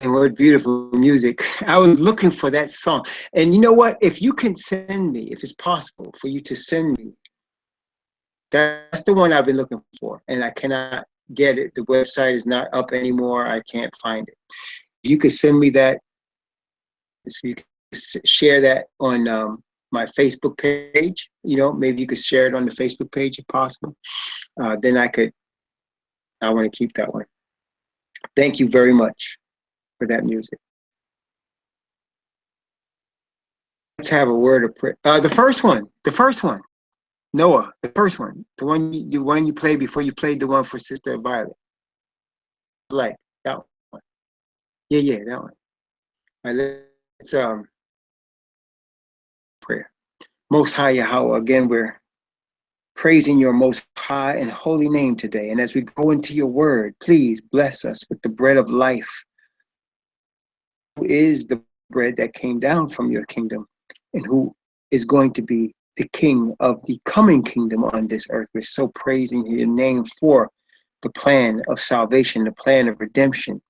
And what beautiful music. I was looking for that song. And you know what? If you can send me, if it's possible for you to send me, that's the one I've been looking for. And I cannot get it. The website is not up anymore. I can't find it. You could send me that. So you can share that on my Facebook page. You know, maybe you could share it on the Facebook page if possible. Then I want to keep that one. Thank you very much for that music. Let's have a word of prayer. The first one, Noah, the first one, the one you played before you played the one for Sister Violet. Like that one. Yeah, that one. All right, let's prayer. Most High Yahweh, again, we're praising your most high and holy name today. And as we go into your word, please bless us with the bread of life, who is the bread that came down from your kingdom and who is going to be the king of the coming kingdom on this earth. We're so praising your name for the plan of salvation, the plan of redemption,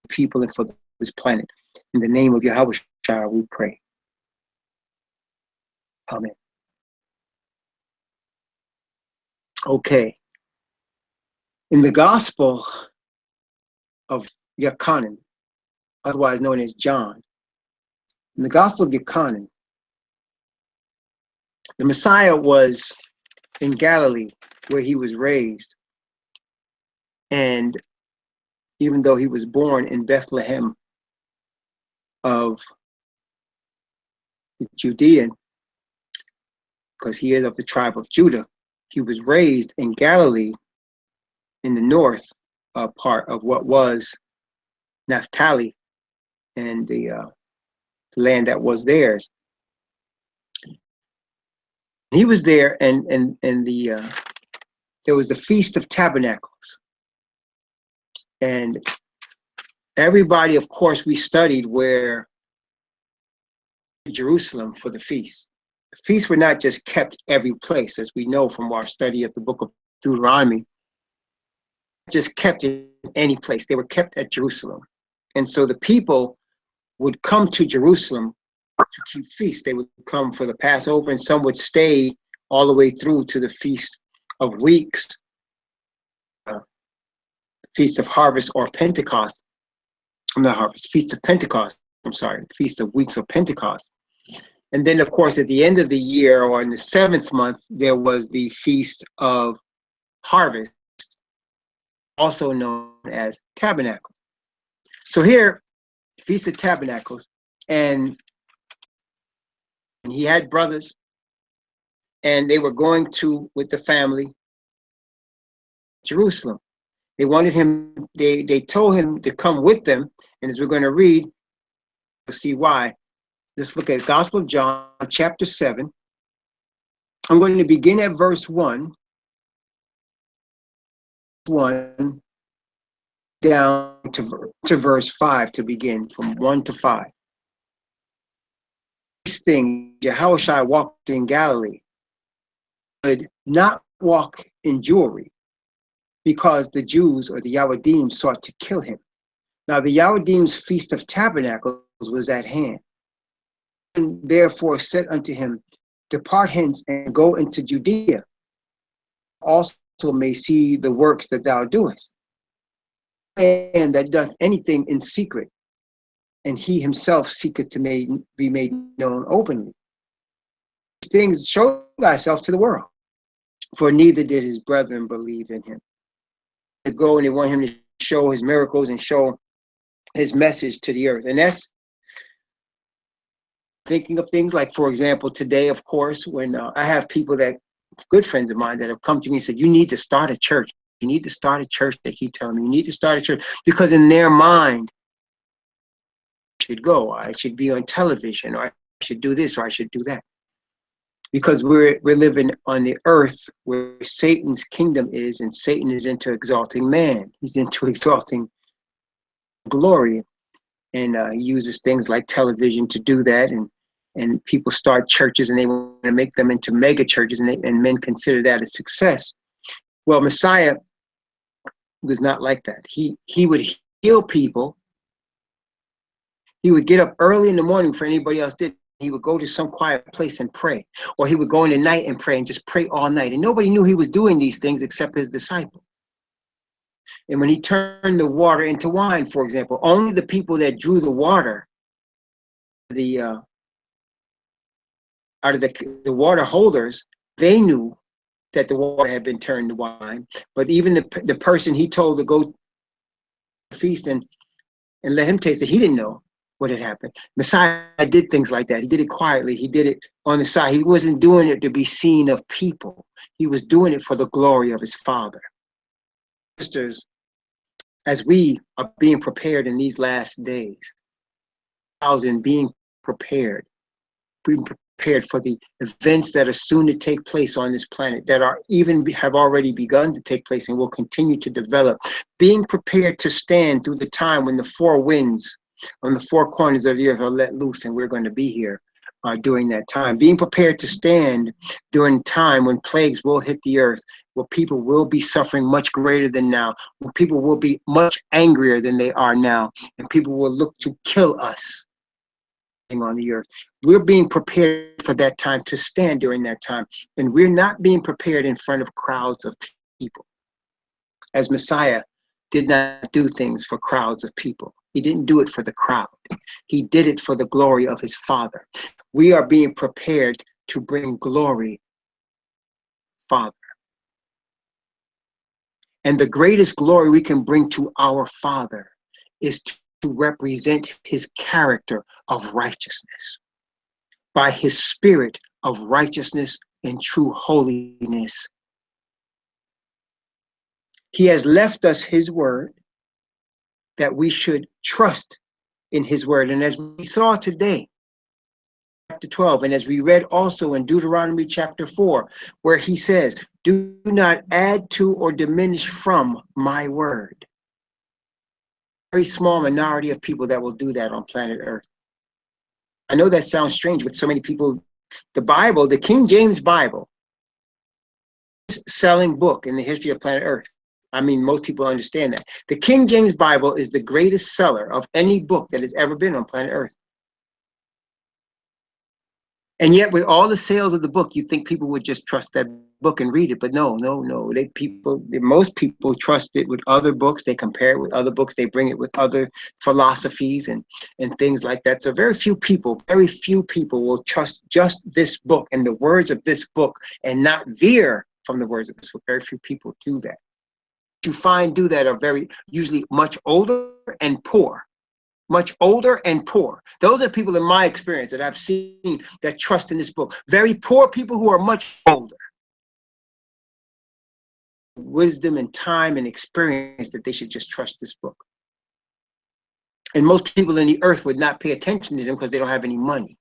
people and for this planet. In the name of Yahweh Shai, we pray. Amen. Okay. In the Gospel of Yochanan, otherwise known as John, in the Gospel of Yochanan, the Messiah was in Galilee where he was raised. And even though he was born in Bethlehem of Judea, because he is of the tribe of Judah, he was raised in Galilee in the north part of what was Naphtali and the land that was theirs. He was there, and there was the Feast of Tabernacles, and everybody, of course, we studied where Jerusalem for the feast. The feasts were not just kept every place, as we know from our study of the book of Deuteronomy. Just kept in any place. They were kept at Jerusalem, and so the people would come to Jerusalem to keep feasts. They would come for the Passover, and some would stay all the way through to the Feast of Weeks, Feast of Harvest or Pentecost. Not Harvest, Feast of Pentecost. I'm sorry, Feast of Weeks or Pentecost. And then, of course, at the end of the year or in the 7th month, there was the Feast of Harvest, also known as Tabernacle. So here, Feast of Tabernacles, and he had brothers, and they were going to, with the family, Jerusalem. They wanted him, they told him to come with them, and as we're going to read, we'll see why. Let's look at Gospel of John, chapter 7. I'm going to begin at verse 1 down to verse 5 to begin, from 1 to 5. These things, Yahushua walked in Galilee, could not walk in jewelry, because the Jews or the Yahudim sought to kill him. Now the Yahudim's Feast of Tabernacles was at hand. And therefore said unto him, depart hence and go into Judea, also may see the works that thou doest. And that doth anything in secret, and he himself seeketh to be made known openly. These things show thyself to the world, for neither did his brethren believe in him. They go and they want him to show his miracles and show his message to the earth. And that's thinking of things like, for example, today, of course, when I have people that, good friends of mine, that have come to me and said, you need to start a church. You need to start a church. They keep telling me, you need to start a church, because in their mind, I should go, or I should be on television, or I should do this, or I should do that. Because we're living on the earth where Satan's kingdom is, and Satan is into exalting man. He's into exalting glory. And he uses things like television to do that. And people start churches and they want to make them into mega churches, and men consider that a success. Well, Messiah was not like that. He would heal people He would get up early in the morning for anybody else did. He would go to some quiet place and pray, or he would go in the night and pray and just pray all night. And nobody knew he was doing these things except his disciples. And when he turned the water into wine, for example, only the people that drew the water, the out of the water holders, they knew that the water had been turned to wine. But even the person he told to go to the feast and let him taste it, he didn't know what had happened. Messiah did things like that. He did it quietly. He did it on the side. He wasn't doing it to be seen of people. He was doing it for the glory of his Father. Sisters, as we are being prepared in these last days, being prepared for the events that are soon to take place on this planet, that are even have already begun to take place and will continue to develop, being prepared to stand through the time when the four winds on the four corners of the earth are let loose, and we're going to be here during that time, being prepared to stand during time when plagues will hit the earth, where people will be suffering much greater than now, when people will be much angrier than they are now, and people will look to kill us on the earth. We're being prepared for that time, to stand during that time, and we're not being prepared in front of crowds of people. As Messiah did not do things for crowds of people. He didn't do it for the crowd. He did it for the glory of his Father. We are being prepared to bring glory, Father. And the greatest glory we can bring to our Father is to represent his character of righteousness, by his spirit of righteousness and true holiness. He has left us his word, that we should trust in his word. And as we saw today, chapter 12, and as we read also in Deuteronomy chapter 4, where he says, do not add to or diminish from my word. Very small minority of people that will do that on planet Earth. I know that sounds strange with so many people. The Bible, the King James Bible, selling book in the history of planet Earth. I mean, most people understand that. The King James Bible is the greatest seller of any book that has ever been on planet Earth. And yet, with all the sales of the book, you think people would just trust that book and read it. But no. Most people trust it with other books. They compare it with other books. They bring it with other philosophies and things like that. So very few people will trust just this book and the words of this book and not veer from the words of this book. Very few people do that. You find do that are very usually much older and poor. Much older and poor. Those are people in my experience that I've seen that trust in this book. Very poor people who are much older. Wisdom and time and experience that they should just trust this book. And most people in the earth would not pay attention to them because they don't have any money.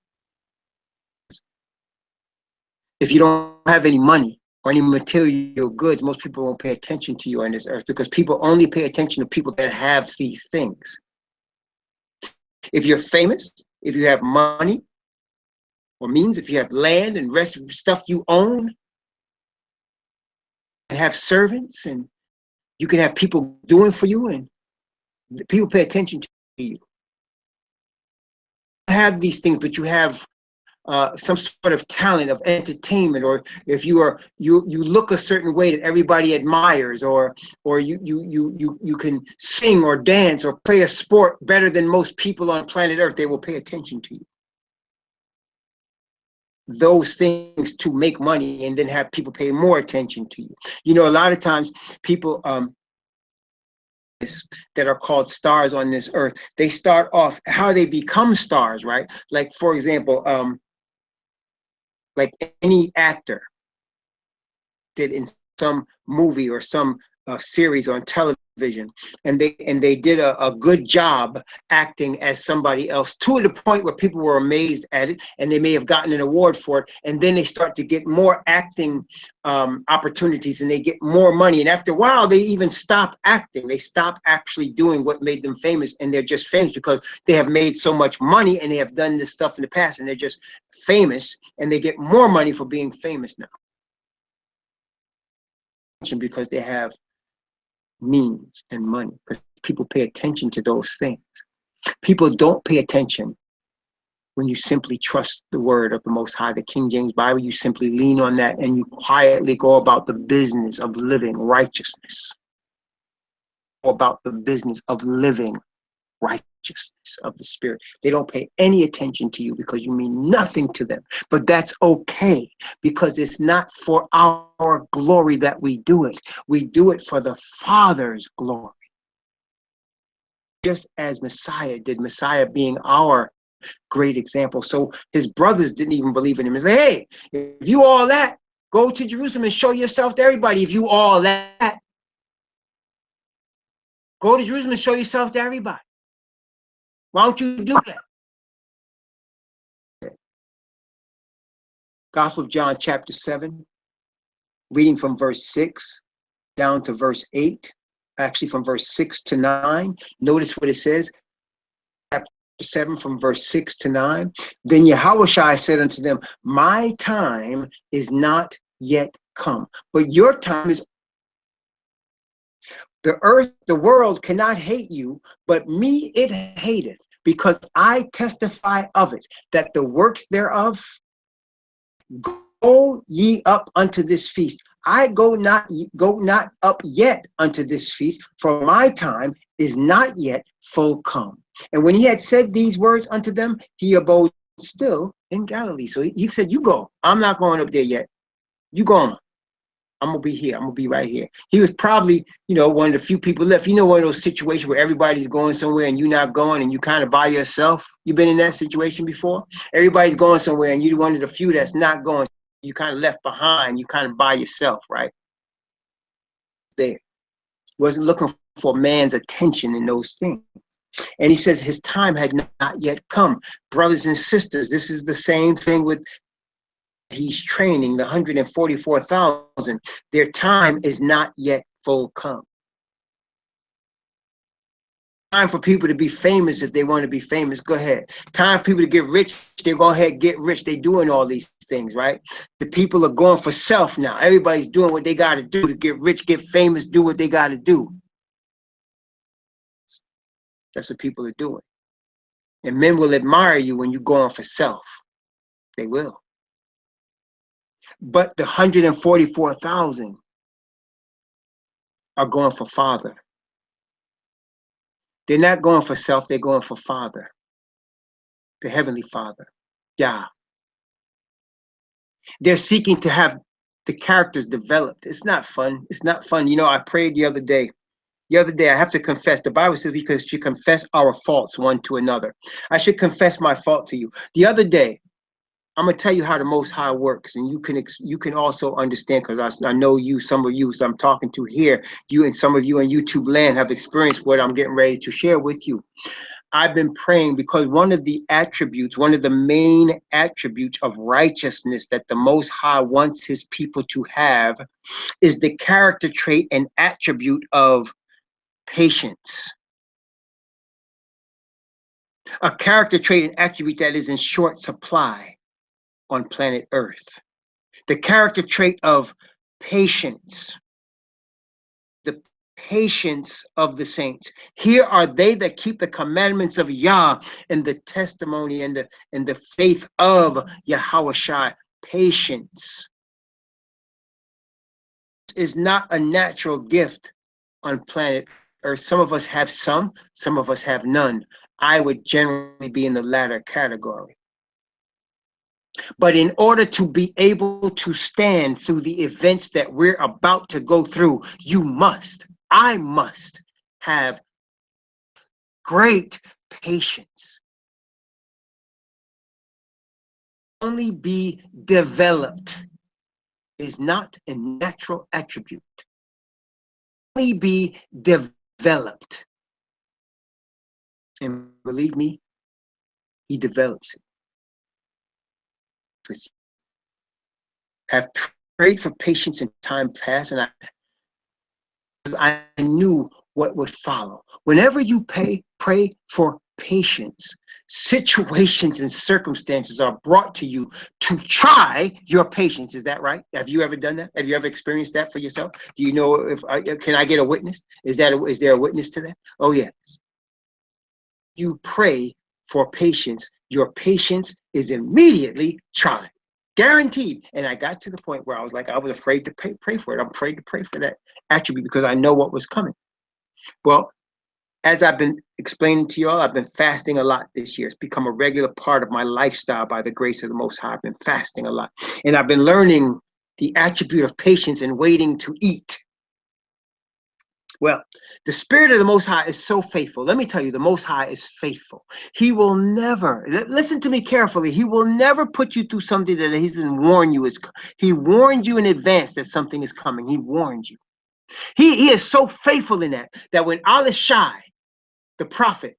If you don't have any money or any material goods, most people won't pay attention to you on this earth, because people only pay attention to people that have these things. If you're famous, if you have money or means, if you have land and rest of stuff you own, and have servants, and you can have people doing for you, and people pay attention to you. You have these things, but you have some sort of talent of entertainment, or if you look a certain way that everybody admires, or you can sing or dance or play a sport better than most people on planet Earth, they will pay attention to you. Those things to make money and then have people pay more attention to you. You know, a lot of times people that are called stars on this earth, they start off how they become stars, right? Like, for example, like any actor did in some movie or some series on television, and they did a good job acting as somebody else, to the point where people were amazed at it, and they may have gotten an award for it, and then they start to get more acting opportunities, and they get more money, and after a while they even stop acting. They stop actually doing what made them famous, and they're just famous because they have made so much money and they have done this stuff in the past, and they're just famous, and they get more money for being famous now, because they have means and money, because people pay attention to those things. People don't pay attention when you simply trust the word of the Most High, the King James Bible. You simply lean on that and you quietly go about the business of living righteousness. Go about the business of living righteousness of the Spirit. They don't pay any attention to you because you mean nothing to them. But that's okay, because it's not for our glory that we do it. We do it for the Father's glory. Just as Messiah did, Messiah being our great example. So his brothers didn't even believe in him. He's like, hey, if you all that, go to Jerusalem and show yourself to everybody. If you all that, go to Jerusalem and show yourself to everybody. Why don't you do that? Gospel of John, chapter 7, reading from verse 6 down to verse 8, actually from verse 6 to 9. Notice what it says, chapter 7 from verse 6 to 9. Then Yahushua said unto them, my time is not yet come, but your time is. The earth, the world cannot hate you, but me it hateth, because I testify of it, that the works thereof. Go ye up unto this feast. I go not up yet unto this feast, for my time is not yet full come. And when he had said these words unto them, he abode still in Galilee. So he said, you go. I'm not going up there yet. You go on. I'm going to be here. I'm going to be right here. He was probably, one of the few people left. One of those situations where everybody's going somewhere and you're not going and you kind of by yourself. You've been in that situation before? Everybody's going somewhere and you're one of the few that's not going. You kind of left behind. You kind of by yourself, right? There. Wasn't looking for man's attention in those things. And he says his time had not yet come. Brothers and sisters, this is the same thing with he's training the 144,000. Their time is not yet full come. Time for people to be famous if they want to be famous. Go ahead. Time for people to get rich. They go ahead, get rich. They're doing all these things, right? The people are going for self now. Everybody's doing what they got to do to get rich, get famous, do what they got to do. That's what people are doing. And men will admire you when you're going for self. They will. But the 144,000 are going for Father. They're not going for self, they're going for Father. The Heavenly Father. Yah. They're seeking to have the characters developed. It's not fun. It's not fun. I prayed the other day. I have to confess. The Bible says we should confess our faults one to another. I should confess my fault to you. The other day, I'm gonna tell you how the Most High works, and you can also understand, because I know you, some of you, so I'm talking to here, you and some of you in YouTube land have experienced what I'm getting ready to share with you. I've been praying because one of the main attributes of righteousness that the Most High wants his people to have is the character trait and attribute of patience. A character trait and attribute that is in short supply on planet Earth. The character trait of patience. The patience of the saints. Here are they that keep the commandments of Yah and the testimony and the faith of Yahushua. Patience is not a natural gift on planet Earth. Some of us have some of us have none. I would generally be in the latter category. But in order to be able to stand through the events that we're about to go through, I must have great patience. Only be developed is not a natural attribute. Only be developed. And believe me, he develops it with you. Have prayed for patience in time past, and I knew what would follow. Whenever you pray for patience, situations and circumstances are brought to you to try your patience. Is that right? Have you ever done that? Have you ever experienced that for yourself? Do you know can I get a witness? Is there a witness to that? Oh yes. you pray for patience, your patience is immediately tried. Guaranteed. And I got to the point where I was like, I was afraid to pray for it. I'm afraid to pray for that attribute because I know what was coming. Well, as I've been explaining to y'all, I've been fasting a lot this year. It's become a regular part of my lifestyle by the grace of the Most High. I've been fasting a lot. And I've been learning the attribute of patience and waiting to eat. Well, the Spirit of the Most High is so faithful. Let me tell you, the Most High is faithful. He will never, listen to me carefully, he will never put you through something that he doesn't warn you. He warned you in advance that something is coming. He warned you. He is so faithful in that when Alishai, the prophet,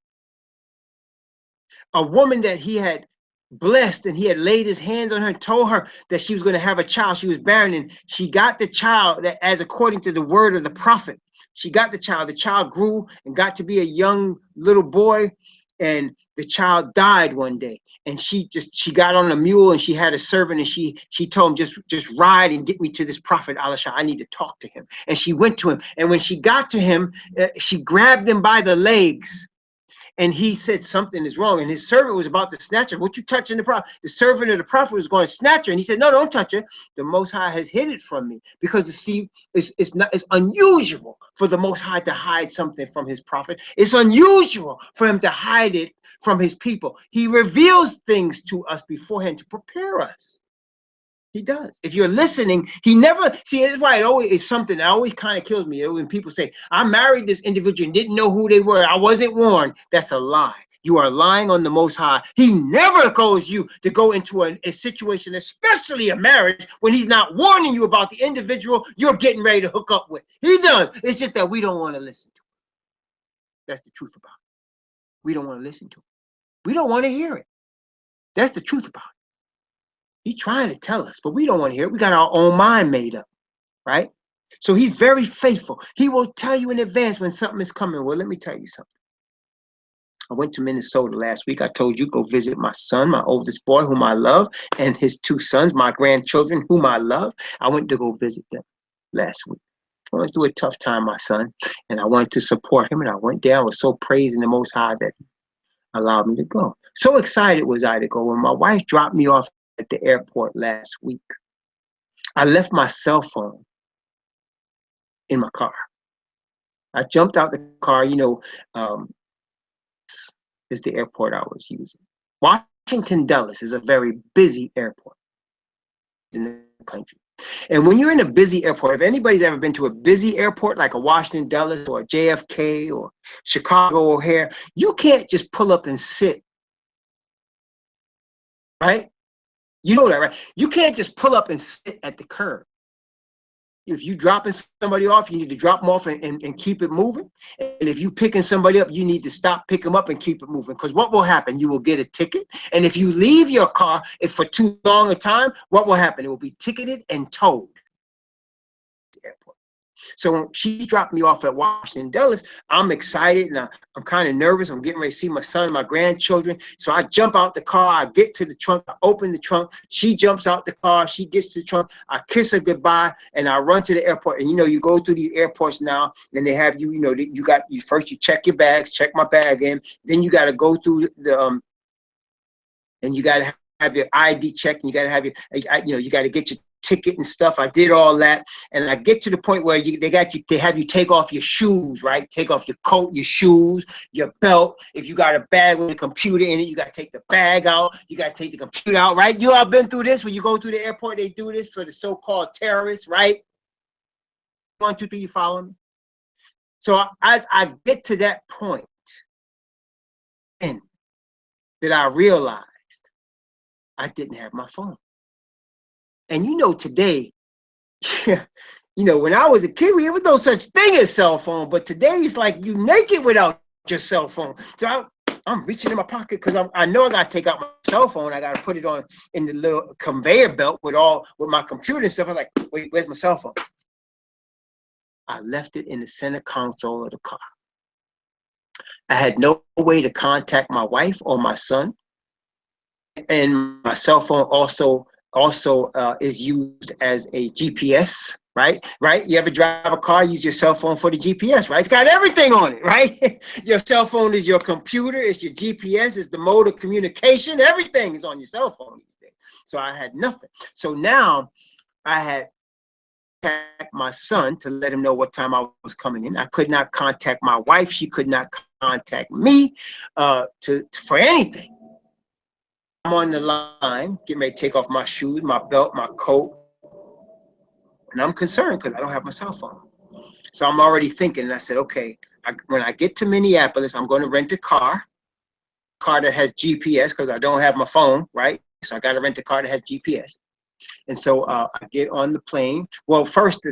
a woman that he had blessed and he had laid his hands on her, told her that she was going to have a child. She was barren and she got the child that, as according to the word of the prophet, she got the child. The child grew and got to be a young little boy, and the child died one day. And she got on a mule and she had a servant, and she told him, just ride and get me to this prophet Elisha. I need to talk to him. And she went to him. And when she got to him, she grabbed him by the legs. And he said something is wrong, and his servant was about to snatch her. What you touching the prophet? The servant of the prophet was going to snatch her, and he said, "No, don't touch her. The Most High has hid it from me, because it's unusual for the Most High to hide something from his prophet. It's unusual for him to hide it from his people. He reveals things to us beforehand to prepare us." He does. If you're listening, he never, see, that's why it always is something that always kind of kills me when people say, I married this individual and didn't know who they were. I wasn't warned. That's a lie. You are lying on the Most High. He never calls you to go into a situation, especially a marriage, when he's not warning you about the individual you're getting ready to hook up with. He does. It's just that we don't want to listen to it. That's the truth about it. We don't want to listen to it. We don't want to hear it. That's the truth about it. He's trying to tell us, but we don't want to hear it. We got our own mind made up, right? So he's very faithful. He will tell you in advance when something is coming. Well, let me tell you something. I went to Minnesota last week. I told you, go visit my son, my oldest boy, whom I love, and his two sons, my grandchildren, whom I love. I went to go visit them last week. I went through a tough time, my son, and I wanted to support him, and I went there. I was so praising the Most High that he allowed me to go. So excited was I to go. When my wife dropped me off at the airport last week, I left my cell phone in my car. I jumped out the car, is the airport I was using. Washington Dulles is a very busy airport in the country. And when you're in a busy airport, if anybody's ever been to a busy airport like a Washington Dulles or a JFK or Chicago O'Hare, you can't just pull up and sit, right? You know that, right? You can't just pull up and sit at the curb. If you dropping somebody off, you need to drop them off and keep it moving. And if you picking somebody up, you need to stop, pick them up, and keep it moving. Because what will happen? You will get a ticket. And if you leave your car for too long a time, what will happen? It will be ticketed and towed. Airport. So when she dropped me off at Washington Dulles, I'm excited and I'm kind of nervous. I'm getting ready to see my son, my grandchildren. So I jump out the car, I get to the trunk, I open the trunk. She jumps out the car, she gets to the trunk. I kiss her goodbye and I run to the airport. And you go through these airports now, and they have you first you check your bags, check my bag in. Then you got to go through the and you got to have your ID check, and you got to have you got to get your ticket and stuff. I did all that, and I get to the point where they have you take off your shoes, right? Take off your coat, your shoes, your belt. If you got a bag with a computer in it, you got to take the bag out. You got to take the computer out, right? You all been through this. When you go through the airport, they do this for the so-called terrorists, right? 1, 2, 3, you follow me? So as I get to that point, and that I realized I didn't have my phone. And today, when I was a kid, there was no such thing as cell phone. But today, it's like you naked without your cell phone. So I'm reaching in my pocket because I know I got to take out my cell phone. I got to put it on in the little conveyor belt with my computer and stuff. I'm like, wait, where's my cell phone? I left it in the center console of the car. I had no way to contact my wife or my son. And my cell phone also is used as a GPS, Right? You ever drive a car, use your cell phone for the GPS, right? It's got everything on it, right? Your cell phone is your computer, it's your GPS, it's the mode of communication. Everything is on your cell phone these days. So I had nothing. So now I had contact my son to let him know what time I was coming in. I could not contact my wife. She could not contact me for anything. I'm on the line, getting ready to take off my shoes, my belt, my coat, and I'm concerned because I don't have my cell phone. So I'm already thinking, and I said, okay, when I get to Minneapolis, I'm going to rent a car that has GPS because I don't have my phone, right? So I got to rent a car that has GPS. And so I get on the plane. Well, first,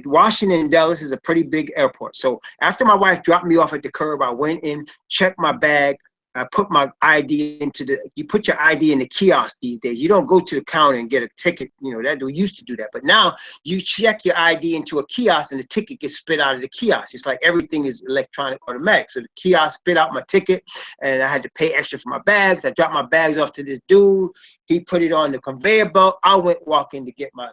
Washington, Dulles is a pretty big airport. So after my wife dropped me off at the curb, I went in, checked my bag. I put my ID you put your ID in the kiosk these days. You don't go to the counter and get a ticket. You know, that we used to do that. But now you check your ID into a kiosk and the ticket gets spit out of the kiosk. It's like everything is electronic automatic. So the kiosk spit out my ticket and I had to pay extra for my bags. I dropped my bags off to this dude. He put it on the conveyor belt. I went walking to get my,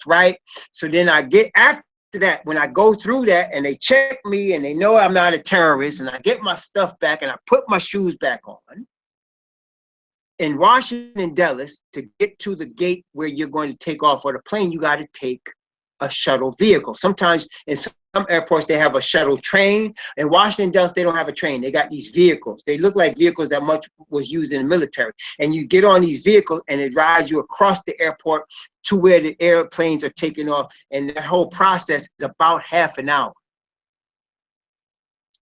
right? So then I get after that, when I go through that and they check me and they know I'm not a terrorist and I get my stuff back and I put my shoes back on. In Washington, Dulles, to get to the gate where you're going to take off for the plane, you got to take a shuttle vehicle. Sometimes in some airports, they have a shuttle train. In Washington, Dulles, they don't have a train. They got these vehicles. They look like vehicles that much was used in the military. And you get on these vehicles and it rides you across the airport to where the airplanes are taking off. And that whole process is about half an hour.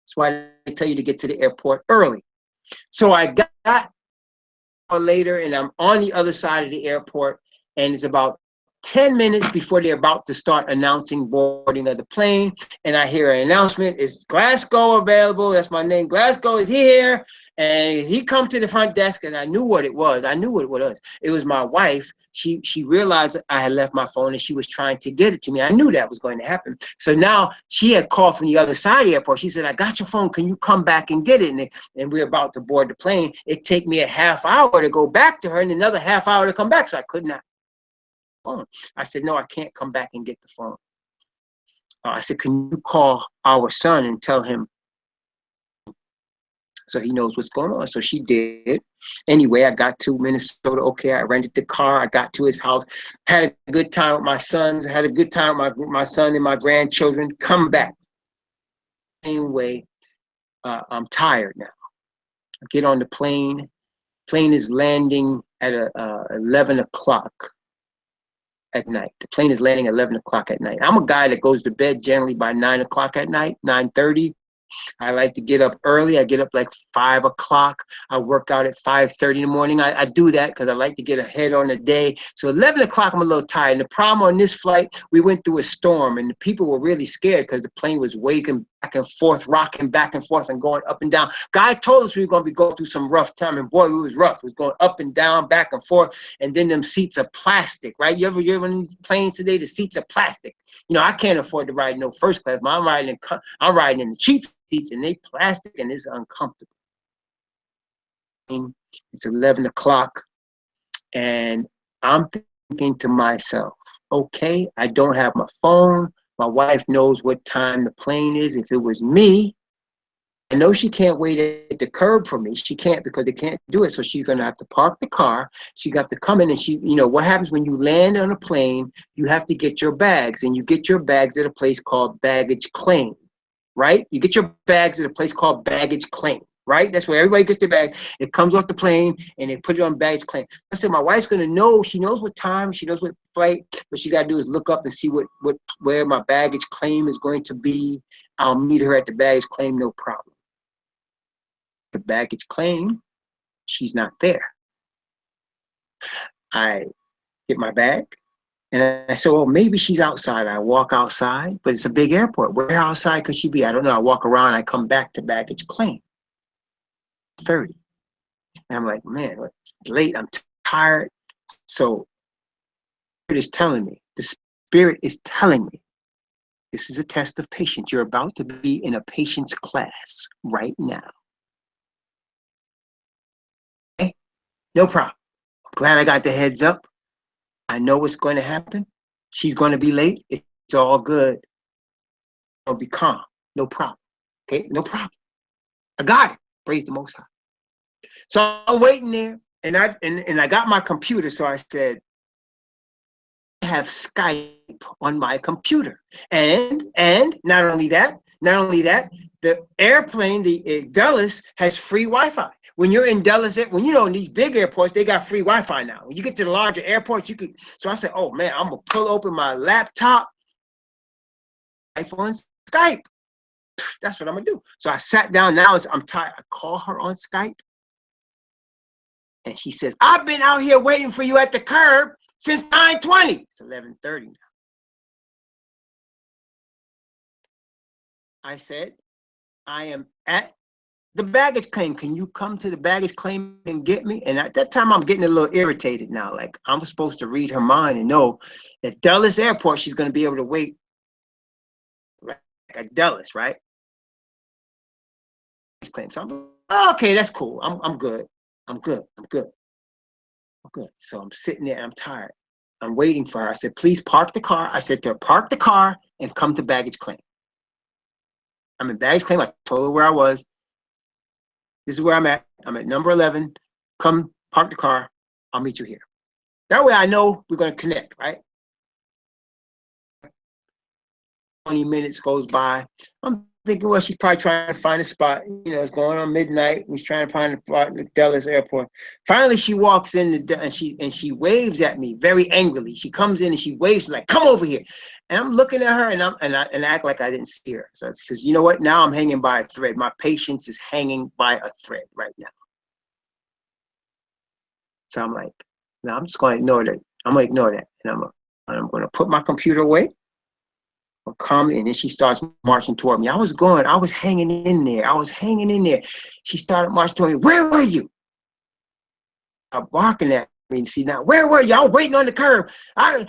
That's why they tell you to get to the airport early. So I got later and I'm on the other side of the airport and it's about 10 minutes before they're about to start announcing boarding of the plane, and I hear an announcement, is Glasgow available? That's my name. Glasgow is here. And he come to the front desk and I knew what it was. I knew what it was. It was my wife. She realized I had left my phone and she was trying to get it to me. I knew that was going to happen. So now she had called from the other side of the airport. She said, I got your phone. Can you come back and get it? And we're about to board the plane. It take me a half hour to go back to her and another half hour to come back. So I could not. Phone. I said, no, I can't come back and get the phone. I said, can you call our son and tell him so he knows what's going on? So she did. Anyway, I got to Minnesota. Okay, I rented the car. I got to his house, had a good time with my sons, had a good time with my son and my grandchildren. Come back. Anyway, I'm tired now. I get on the plane. Plane is landing at 11 o'clock. At night. The plane is landing at 11 o'clock at night. I'm a guy that goes to bed generally by 9 o'clock at night, 9:30. I like to get up early. I get up like 5 o'clock. I work out at 5:30 in the morning. I do that because I like to get ahead on the day. So 11 o'clock, I'm a little tired. And the problem on this flight, we went through a storm and the people were really scared because the plane was waking back and forth, rocking back and forth and going up and down. Guy told us we were going to be going through some rough time, and boy, it was rough. It was going up and down, back and forth. And then them seats are plastic, right? You ever on these planes today, the seats are plastic. You know, I can't afford to ride no first class, but I'm riding in the cheap seats and they plastic and it's uncomfortable. It's 11 o'clock and I'm thinking to myself, okay, I don't have my phone. My wife knows what time the plane is. If it was me, I know she can't wait at the curb for me. She can't because they can't do it. So she's going to have to park the car. She got to come in and you know, what happens when you land on a plane, you have to get your bags and you get your bags at a place called baggage claim, right? You get your bags at a place called baggage claim, right? That's where everybody gets their bag. It comes off the plane and they put it on baggage claim. I said, my wife's going to know. She knows what time. She knows what flight. What she got to do is look up and see where my baggage claim is going to be. I'll meet her at the baggage claim, no problem. The baggage claim, she's not there. I get my bag and I said, well, maybe she's outside. I walk outside, but it's a big airport. Where outside could she be? I don't know. I walk around, I come back to baggage claim. 30. And I'm like, man, it's late. I'm tired. So it is telling me, the spirit is telling me, this is a test of patience. You're about to be in a patience class right now. No problem. I'm glad I got the heads up. I know what's going to happen. She's going to be late. It's all good. I'll be calm. No problem. Okay, no problem. I got it. Praise the Most High. So I'm waiting there, and I got my computer. So I said, I have Skype on my computer, and not only that, the airplane, the Dulles has free Wi-Fi. When you're in Dulles, when in these big airports, they got free Wi-Fi now. When you get to the larger airports, you could. So I said, oh man, I'm gonna pull open my laptop, iPhone, Skype. That's what I'm gonna do. So I sat down. Now I'm tired. I call her on Skype, and she says, I've been out here waiting for you at the curb since 9:20. It's 11:30 now. I said, I am at the baggage claim. Can you come to the baggage claim and get me? And at that time, I'm getting a little irritated now. Like, I'm supposed to read her mind and know that Dulles Airport, she's going to be able to wait like at Dulles, right? Claim. So I'm okay, that's cool. I'm good. I'm good. I'm good. I'm good. So I'm sitting there and I'm tired. I'm waiting for her. I said, please park the car. I said to her, park the car and come to baggage claim. I'm in baggage claim. I told her where I was. This is where I'm at. I'm at number 11. Come park the car. I'll meet you here. That way I know we're going to connect, right? 20 minutes goes by. I'm thinking, well, she's probably trying to find a spot. It's going on midnight. We're trying to find a spot in the Dulles Airport. Finally, she walks in and she waves at me very angrily. She comes in and she waves like, come over here. And I'm looking at her and I act like I didn't see her. So it's because you know what? Now I'm hanging by a thread. My patience is hanging by a thread right now. So I'm like, no, I'm just going to ignore that. I'm going to ignore that. And I'm going to put my computer away. Calmly, and then she starts marching toward me. I was hanging in there. She started marching toward me. Where were you? I'm barking at me. See now, where were you? I was waiting on the curb. I'm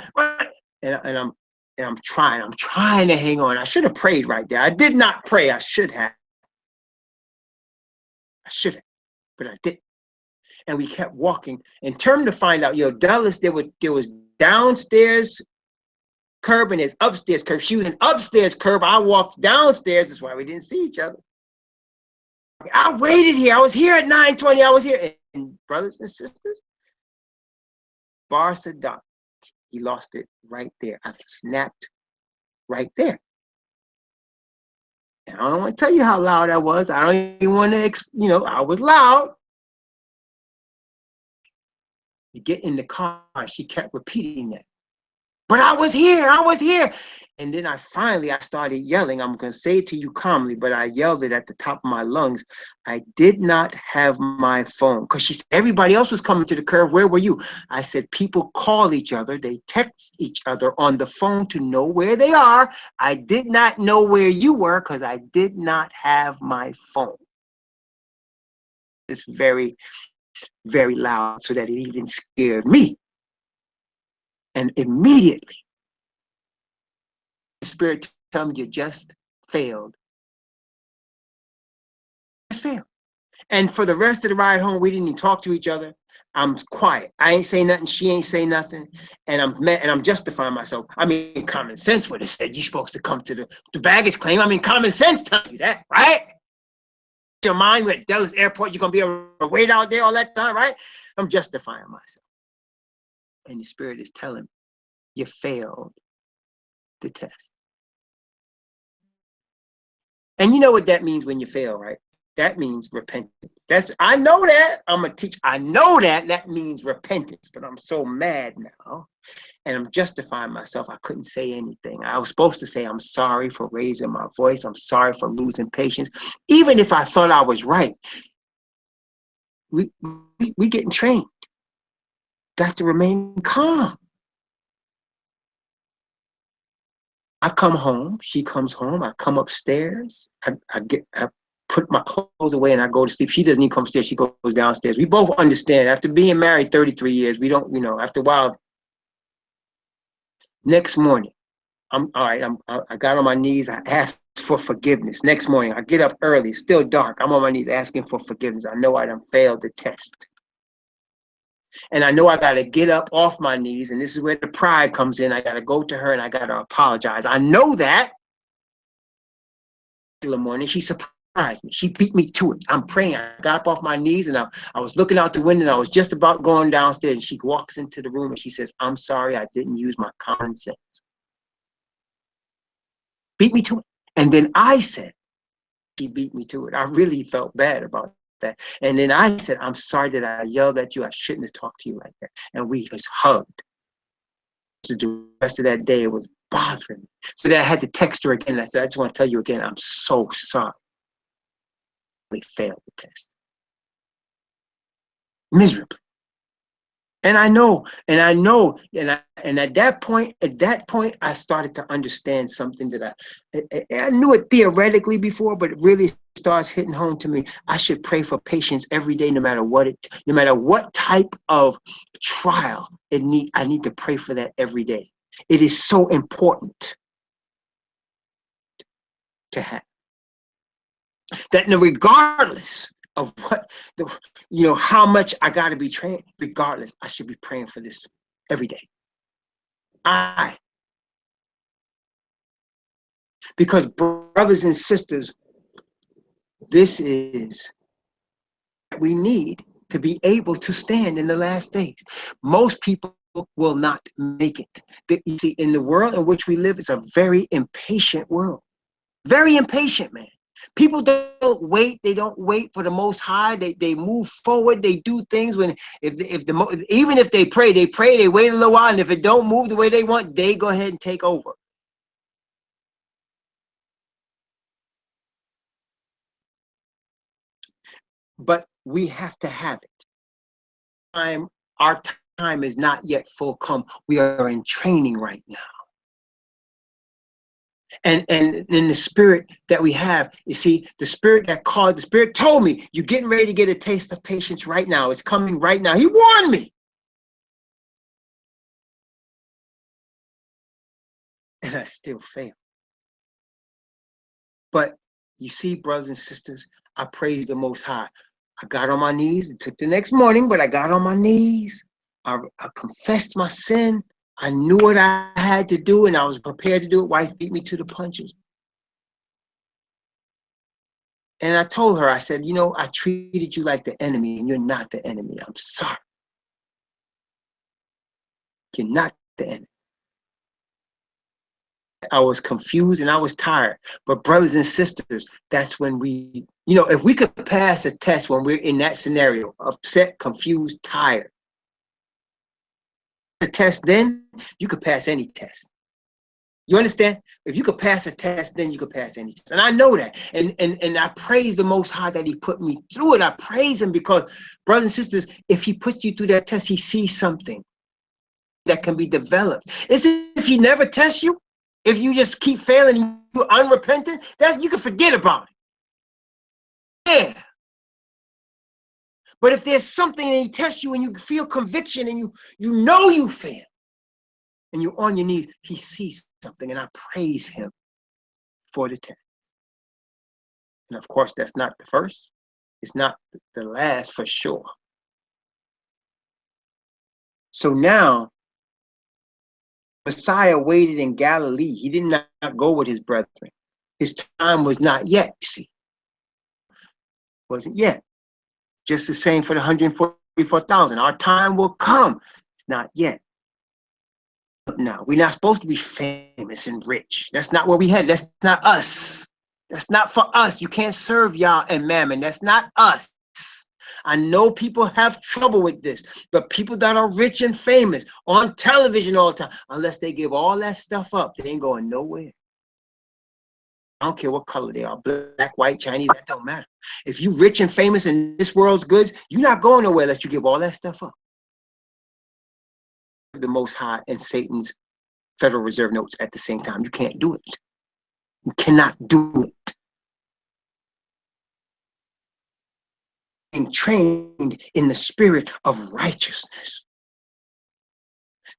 trying to hang on. I should have prayed right there. I did not pray. I should have, but I didn't. And we kept walking. And turned to find out, Dulles, there was downstairs curb and there's upstairs curb. She was an upstairs curb. I walked downstairs. That's why we didn't see each other. I waited here. I was here at 9:20. I was here. And brothers and sisters, Bar Sadat, he lost it right there. I snapped right there. And I don't want to tell you how loud I was. I don't even want to, I was loud. You get in the car. She kept repeating that. But I was here. And then I started yelling. I'm going to say it to you calmly, but I yelled it at the top of my lungs. I did not have my phone. Because she said, everybody else was coming to the curb. Where were you? I said, people call each other. They text each other on the phone to know where they are. I did not know where you were because I did not have my phone. It's very, very loud so that it even scared me. And immediately, the Spirit told me, you just failed. Just failed. And for the rest of the ride home, we didn't even talk to each other. I'm quiet. I ain't say nothing. She ain't say nothing. And I'm justifying myself. I mean, common sense would have said you're supposed to come to the baggage claim. I mean, common sense tells you that, right? Your mind, we're at Dulles Airport. You're gonna be able to wait out there all that time, right? I'm justifying myself. And the Spirit is telling me, you failed the test. And you know what that means when you fail, right? That means repentance. I know that. I'm a teacher. I know that means repentance, but I'm so mad now. And I'm justifying myself. I couldn't say anything. I was supposed to say, I'm sorry for raising my voice. I'm sorry for losing patience. Even if I thought I was right, we getting trained. Got to remain calm. I come home, she comes home, I come upstairs, I put my clothes away and I go to sleep. She doesn't even come upstairs, she goes downstairs. We both understand. After being married 33 years, we don't, after a while. Next morning, I got on my knees, I asked for forgiveness. Next morning, I get up early, it's still dark. I'm on my knees asking for forgiveness. I know I done failed the test. And I know I got to get up off my knees, and this is where the pride comes in. I got to go to her and I got to apologize. I know that. In the morning, she surprised me. She beat me to it. I'm praying. I got up off my knees, and I was looking out the window, and I was just about going downstairs, and she walks into the room and she says, "I'm sorry, I didn't use my common sense." Beat me to it. And then I said, she beat me to it. I really felt bad about that. And then I said, "I'm sorry that I yelled at you. I shouldn't have talked to you like that." And we just hugged. The rest of that day, it was bothering me. So then I had to text her again. I said, "I just want to tell you again, I'm so sorry." They failed the test miserably. And I know, and at that point, I started to understand something that I knew it theoretically before, but it really starts hitting home to me. I should pray for patience every day, no matter what type of trial I need to pray for that every day. It is so important to have that, regardless of how much I got to be trained, regardless, I should be praying for this every day. Because brothers and sisters, this is what we need to be able to stand in the last days. Most people will not make it. You see, in the world in which we live, it's a very impatient world. Very impatient, man. People don't wait. They don't wait for the Most High. They move forward. They do things when even if they pray, they wait a little while, and if it don't move the way they want, they go ahead and take over. But we have to have it. Our time is not yet full come. We are in training right now. And in the spirit that we have, you see, the spirit told me, "You're getting ready to get a taste of patience right now. It's coming right now." He warned me. And I still fail. But you see, brothers and sisters, I praise the Most High. I got on my knees. It took the next morning, but I got on my knees. I confessed my sin. I knew what I had to do, and I was prepared to do it. Wife beat me to the punches. And I told her, I said, "I treated you like the enemy, and you're not the enemy. I'm sorry. You're not the enemy." I was confused and I was tired. But brothers and sisters, that's when if we could pass a test when we're in that scenario, upset, confused, tired, the test, then you could pass any test. You understand? If you could pass a test, then you could pass any test. And I know that. And I praise the Most High that he put me through it. I praise him because, brothers and sisters, if he puts you through that test, he sees something that can be developed. It's if he never tests you, if you just keep failing and you're unrepentant, you can forget about it. Yeah. But if there's something and he tests you and you feel conviction and you fail and you're on your knees, he sees something, and I praise him for the test. And of course, that's not the first. It's not the last for sure. So now, Messiah waited in Galilee. He did not go with his brethren. His time was not yet, you see. Wasn't yet. Just the same for the 144,000. Our time will come. It's not yet. Now, we're not supposed to be famous and rich. That's not where we head. That's not us. That's not for us. You can't serve Yah and Mammon. That's not us. I know people have trouble with this, but people that are rich and famous on television all the time, unless they give all that stuff up, they ain't going nowhere. I don't care what color they are, black, white, Chinese, that don't matter. If you rich and famous in this world's goods, you're not going nowhere unless you give all that stuff up. The Most High and Satan's Federal Reserve notes at the same time. You can't do it. You cannot do it. Being trained in the spirit of righteousness,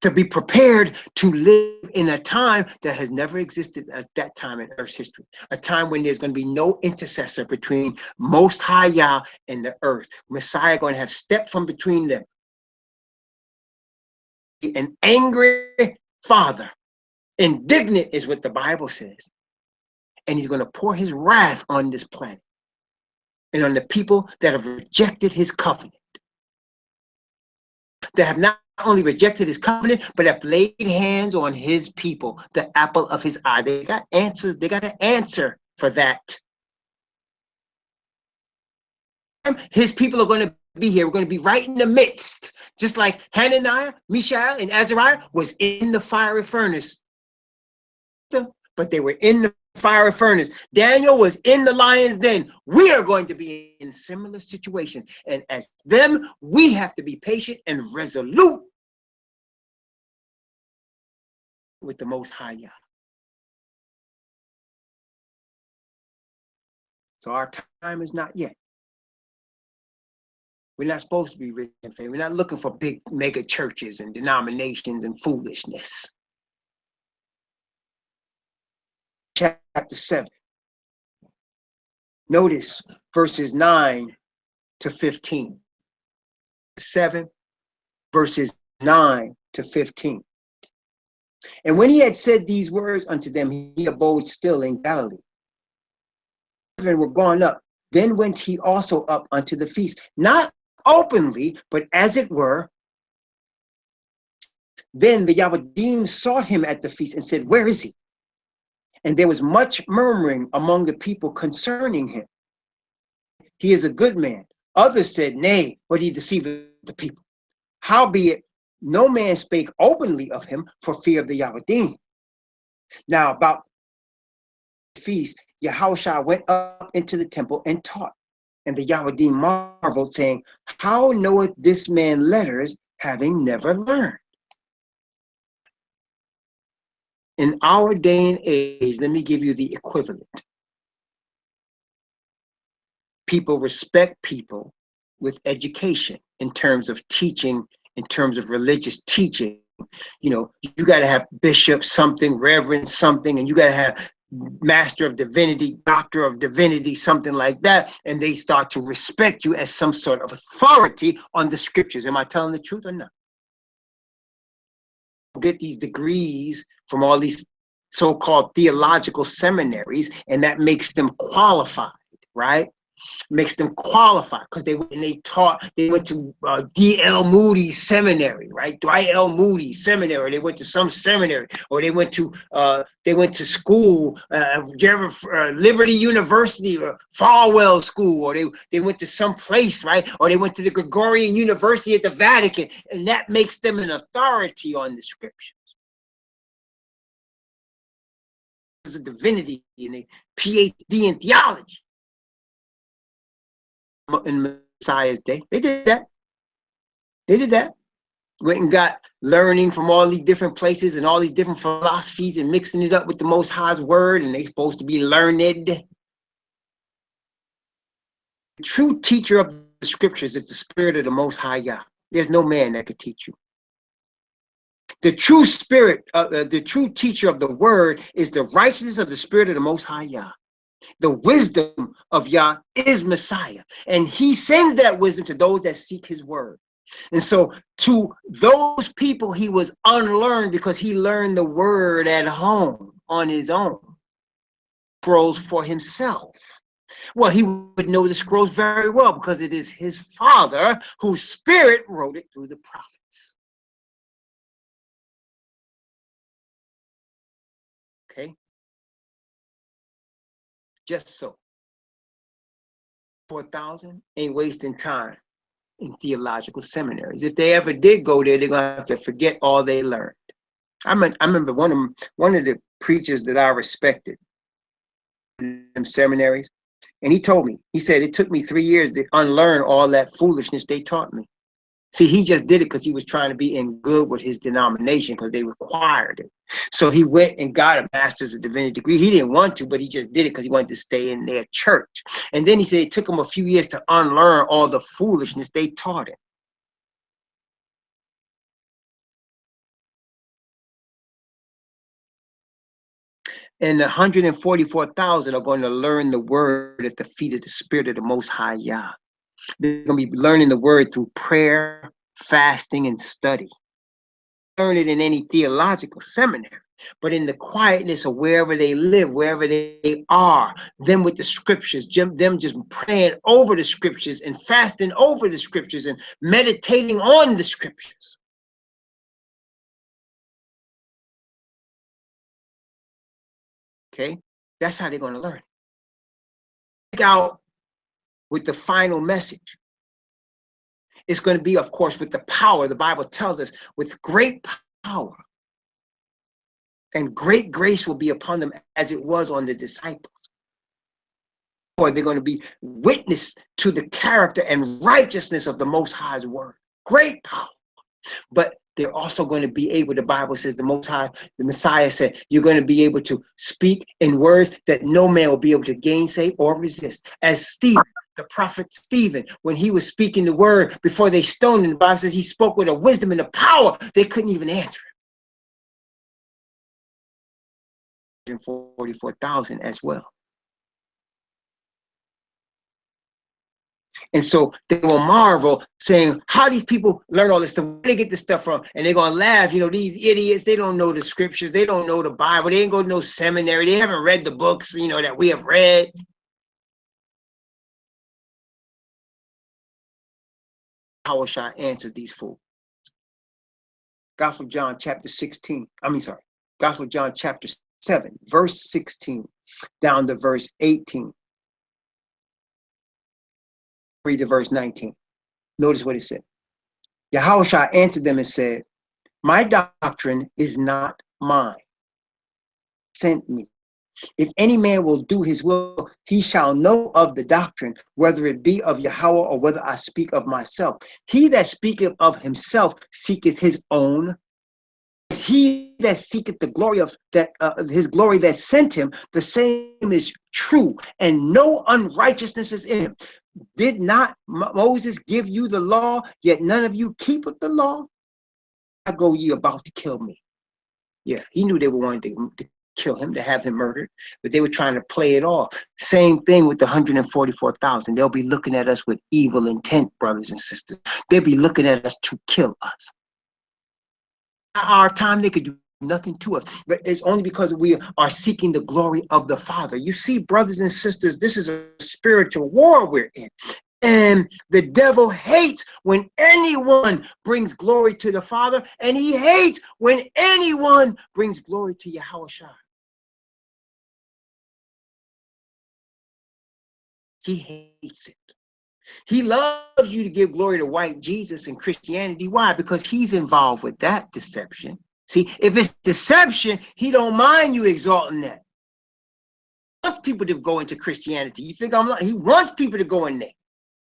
to be prepared to live in a time that has never existed at that time in Earth's history, a time when there's going to be no intercessor between Most High Yah and the earth. Messiah going to have stepped from between them. an angry father. Indignant is what the Bible says. And he's going to pour his wrath on this planet and on the people that have rejected his covenant. That have not only rejected his covenant, but have laid hands on his people, the apple of his eye. They got answers. They got an answer for that. His people are going to be here. We're going to be right in the midst, just like Hananiah, Mishael, and Azariah was in the fiery furnace. But they were in the fiery furnace. Daniel was in the lion's den. We are going to be in similar situations. And as them, we have to be patient and resolute with the Most High Yah. So our time is not yet. We're not supposed to be rich and famous. We're not looking for big mega churches and denominations and foolishness. Chapter 7. Notice verses 9 to 15. 7 verses 9 to 15. And when he had said these words unto them, he abode still in Galilee. And were gone up. Then went he also up unto the feast, not openly, but as it were. Then the Yahudim sought him at the feast and said, where is he? And there was much murmuring among the people concerning him. He is a good man. Others said, nay, but he deceiveth the people. Howbeit, no man spake openly of him for fear of the Yahudim. Now about the feast, Yahushua went up into the temple and taught. And the Yahudim marveled, saying, how knoweth this man letters, having never learned? In our day and age, let me give you the equivalent. People respect people with education in terms of teaching, in terms of religious teaching. You know, you got to have bishop something, reverend something, and you got to have master of divinity, doctor of divinity, something like that. And they start to respect you as some sort of authority on the scriptures. Am I telling the truth or not? Get these degrees from all these so-called theological seminaries, and that makes them qualified, right? Makes them qualified because they went to D.L. Moody's seminary, right? Dwight L. Moody's seminary. They went to some seminary, or they went to school, Liberty University or Falwell School, or they went to some place, right? Or they went to the Gregorian University at the Vatican, and that makes them an authority on the scriptures. There's a divinity and a PhD in theology. In Messiah's day, they did that. They did that. Went and got learning from all these different places and all these different philosophies and mixing it up with the Most High's word, and they're supposed to be learned. The true teacher of the scriptures is the spirit of the Most High Yah. There's no man that could teach you. The true spirit, the true teacher of the word is the righteousness of the spirit of the Most High Yah. The wisdom of Yah is Messiah, and he sends that wisdom to those that seek his word. And so to those people, he was unlearned because he learned the word at home on his own, scrolls for himself. Well, he would know the scrolls very well because it is his father whose spirit wrote it through the prophets. Okay? Just so. 4,000 ain't wasting time in theological seminaries. If they ever did go there, they're gonna have to forget all they learned. I remember one of the preachers that I respected in seminaries, and he told me, he said, it took me 3 years to unlearn all that foolishness they taught me. See, he just did it because he was trying to be in good with his denomination because they required it. So he went and got a master's of divinity degree. He didn't want to, but he just did it because he wanted to stay in their church. And then he said it took him a few years to unlearn all the foolishness they taught him. And 144,000 are going to learn the word at the feet of the spirit of the Most High Yah. They're going to be learning the word through prayer, fasting, and study. learn it in any theological seminary, but in the quietness of wherever they live, wherever they are, them with the scriptures, them just praying over the scriptures and fasting over the scriptures and meditating on the scriptures. Okay, that's how they're going to learn. Out with the final message. It's going to be, of course, with the power. The Bible tells us, with great power and great grace will be upon them, as it was on the disciples. Or they're going to be witness to the character and righteousness of the Most High's word. Great power. But they're also going to be able, the Bible says, the Most High, the Messiah said, you're going to be able to speak in words that no man will be able to gainsay or resist. As Stephen, the prophet Stephen, when he was speaking the word before they stoned him, the Bible says he spoke with a wisdom and a power they couldn't even answer him. 44,000 as well. And so they will marvel, saying, how these people learn all this stuff, where they get this stuff from? And they're going to laugh, you know, these idiots, they don't know the scriptures, they don't know the Bible, they ain't go to no seminary, they haven't read the books, you know, that we have read. How shall I answer these fools? Gospel of John chapter 16, Gospel of John chapter 7, verse 16, down to verse 18. Read to verse 19. Notice what it said. Yahushua answered them and said, my doctrine is not mine. Sent me. If any man will do his will, he shall know of the doctrine, whether it be of Yahweh or whether I speak of myself. He that speaketh of himself seeketh his own. He that seeketh the glory of that his glory that sent him, the same is true, and no unrighteousness is in him. Did not Moses give you the law, yet none of you keepeth the law? I go ye about to kill me. Yeah, he knew they were wanting to kill him, to have him murdered, but they were trying to play it off. Same thing with the 144,000. They'll be looking at us with evil intent, brothers and sisters. They'll be looking at us to kill us. At our time, they could do nothing to us, but it's only because we are seeking the glory of the Father. You see, brothers and sisters, this is a spiritual war we're in. And the devil hates when anyone brings glory to the Father, and he hates when anyone brings glory to Yahushua. He hates it. He loves you to give glory to white Jesus and Christianity. Why? Because he's involved with that deception. See, if it's deception, he don't mind you exalting that. He wants people to go into Christianity. You think I'm lying? He wants people to go in there.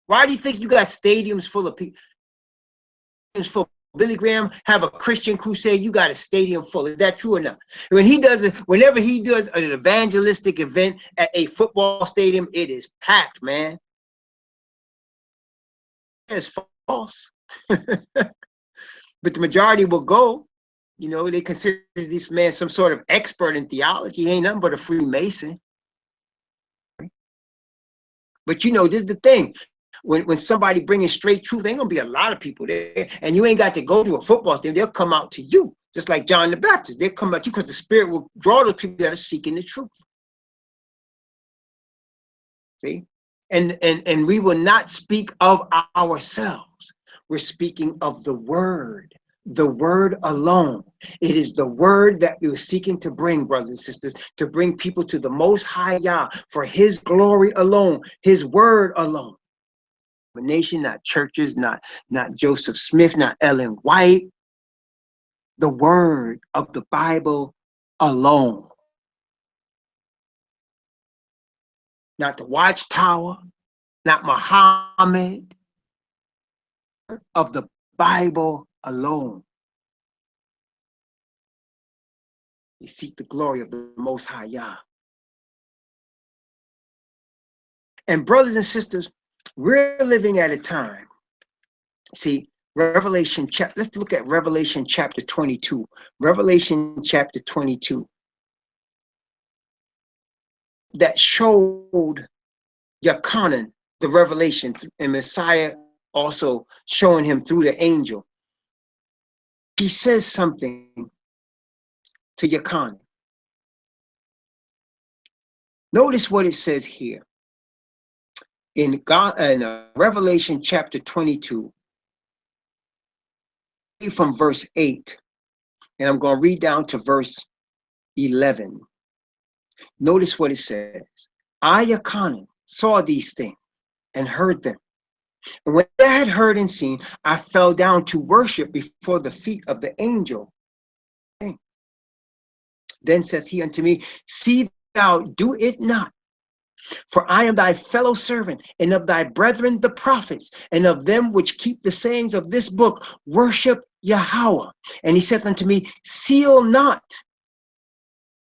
Why do you think you got stadiums full of people? Full. Billy Graham have a Christian crusade, you got a stadium full. Is that true or not? When he does it, whenever he does an evangelistic event at a football stadium, it is packed, man. It's false. But the majority will go. You know, they consider this man some sort of expert in theology. He ain't nothing but a Freemason. But you know, this is the thing. When somebody bringing straight truth, ain't gonna be a lot of people there, and you ain't got to go to a football stadium. They'll come out to you, just like John the Baptist. They'll come out to you because the Spirit will draw those people that are seeking the truth. See, and we will not speak of ourselves. We're speaking of the word alone. It is the word that we're seeking to bring, brothers and sisters, to bring people to the Most High Yah for His glory alone, His word alone. Nation, not churches, not Joseph Smith, not Ellen White. The word of the Bible alone. Not the Watchtower, not Muhammad. Of the Bible alone. We seek the glory of the Most High Yah. And brothers and sisters, we're living at a time. See, Revelation chapter, let's look at Revelation chapter 22. Revelation chapter 22. That showed Yachanan the revelation, and Messiah also showing him through the angel. He says something to Yakan. Notice what it says here in Revelation chapter 22, from verse 8, and I'm going to read down to verse 11. Notice what it says. I, Yakan, saw these things and heard them. And when I had heard and seen, I fell down to worship before the feet of the angel. Then says he unto me, see thou do it not. For I am thy fellow servant, and of thy brethren the prophets, and of them which keep the sayings of this book, worship Yahweh. And he saith unto me, seal not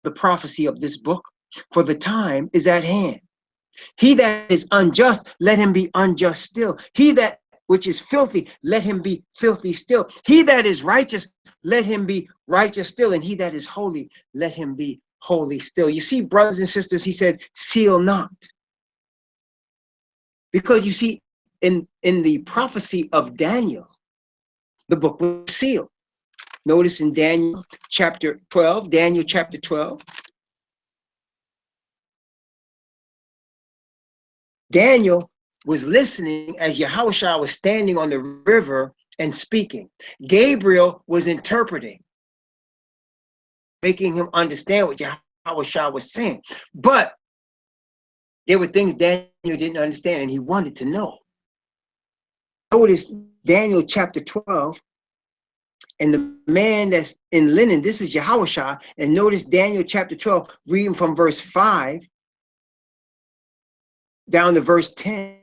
the prophecy of this book, for the time is at hand. He that is unjust, let him be unjust still. He that which is filthy, let him be filthy still. He that is righteous, let him be righteous still. And he that is holy, let him be holy still. You see, brothers and sisters, he said, seal not. Because you see, in the prophecy of Daniel, the book was sealed. Notice in Daniel chapter 12, Daniel was listening as Yahushua was standing on the river and speaking. Gabriel was interpreting, making him understand what Yahushua was saying. But there were things Daniel didn't understand and he wanted to know. Notice Daniel chapter 12, and the man that's in linen, this is Yahushua. And notice Daniel chapter 12, reading from verse 5 down to verse 10.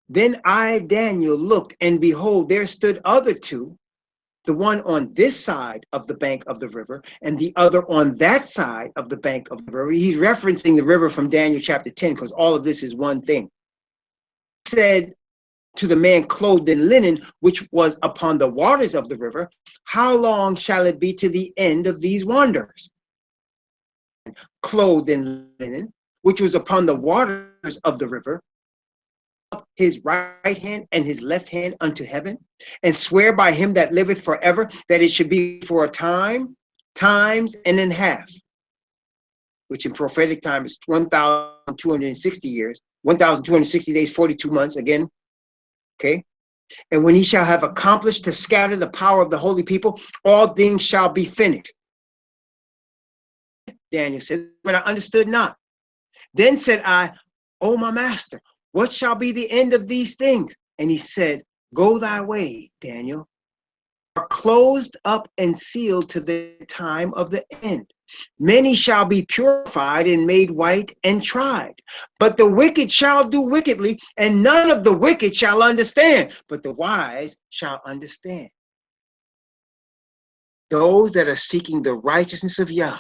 Then I, Daniel, looked, and behold, there stood other two, the one on this side of the bank of the river, and the other on that side of the bank of the river. He's referencing the river from Daniel chapter 10, because all of this is one thing. He said to the man clothed in linen, which was upon the waters of the river, how long shall it be to the end of these wonders? Clothed in linen, which was upon the waters of the river, his right hand and his left hand unto heaven, and swear by him that liveth forever, that it should be for a time, times, and in half, which in prophetic time is 1,260 years, 1,260 days, 42 months, again, okay? And when he shall have accomplished to scatter the power of the holy people, all things shall be finished. Daniel says, but I understood not. Then said I, O my master, what shall be the end of these things? And he said, go thy way, Daniel, are closed up and sealed to the time of the end. Many shall be purified and made white and tried. But the wicked shall do wickedly, and none of the wicked shall understand, but the wise shall understand. Those that are seeking the righteousness of Yah,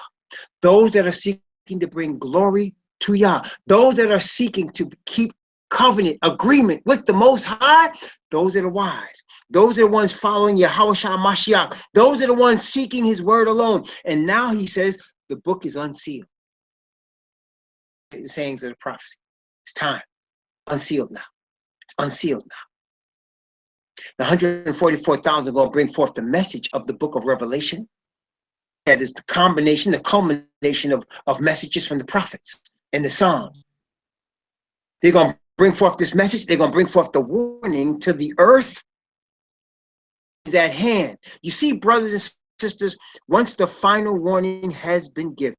those that are seeking to bring glory to Yah, those that are seeking to keep covenant agreement with the Most High, those are the wise. Those are the ones following Yahushua Mashiach. Those are the ones seeking his word alone. And now he says the book is unsealed. The sayings of the prophecy. It's time. Unsealed now. It's unsealed now. The 144,000 are going to bring forth the message of the book of Revelation. That is the combination, the culmination of messages from the prophets and the Psalms. They're going to bring forth this message. They're going to bring forth the warning to the earth is at hand. You see, brothers and sisters, once the final warning has been given,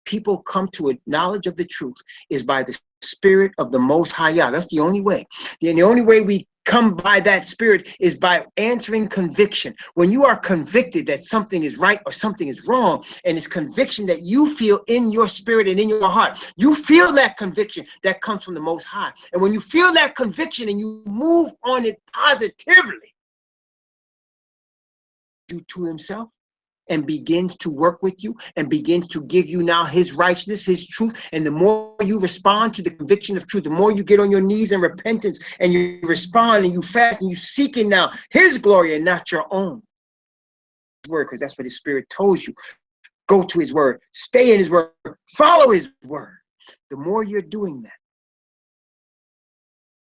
people come to a knowledge of the truth is by the Spirit of the Most High Yah. That's the only way. And the only way we come by that Spirit is by answering conviction. When you are convicted that something is right or something is wrong, and it's conviction that you feel in your spirit and in your heart, you feel that conviction that comes from the Most High. And when you feel that conviction and you move on it positively, due to himself, and begins to work with you and begins to give you now his righteousness, his truth. And the more you respond to the conviction of truth, the more you get on your knees in repentance and you respond and you fast and you seeking now his glory and not your own word, because that's what his Spirit told you. Go to his word, stay in his word, follow his word. The more you're doing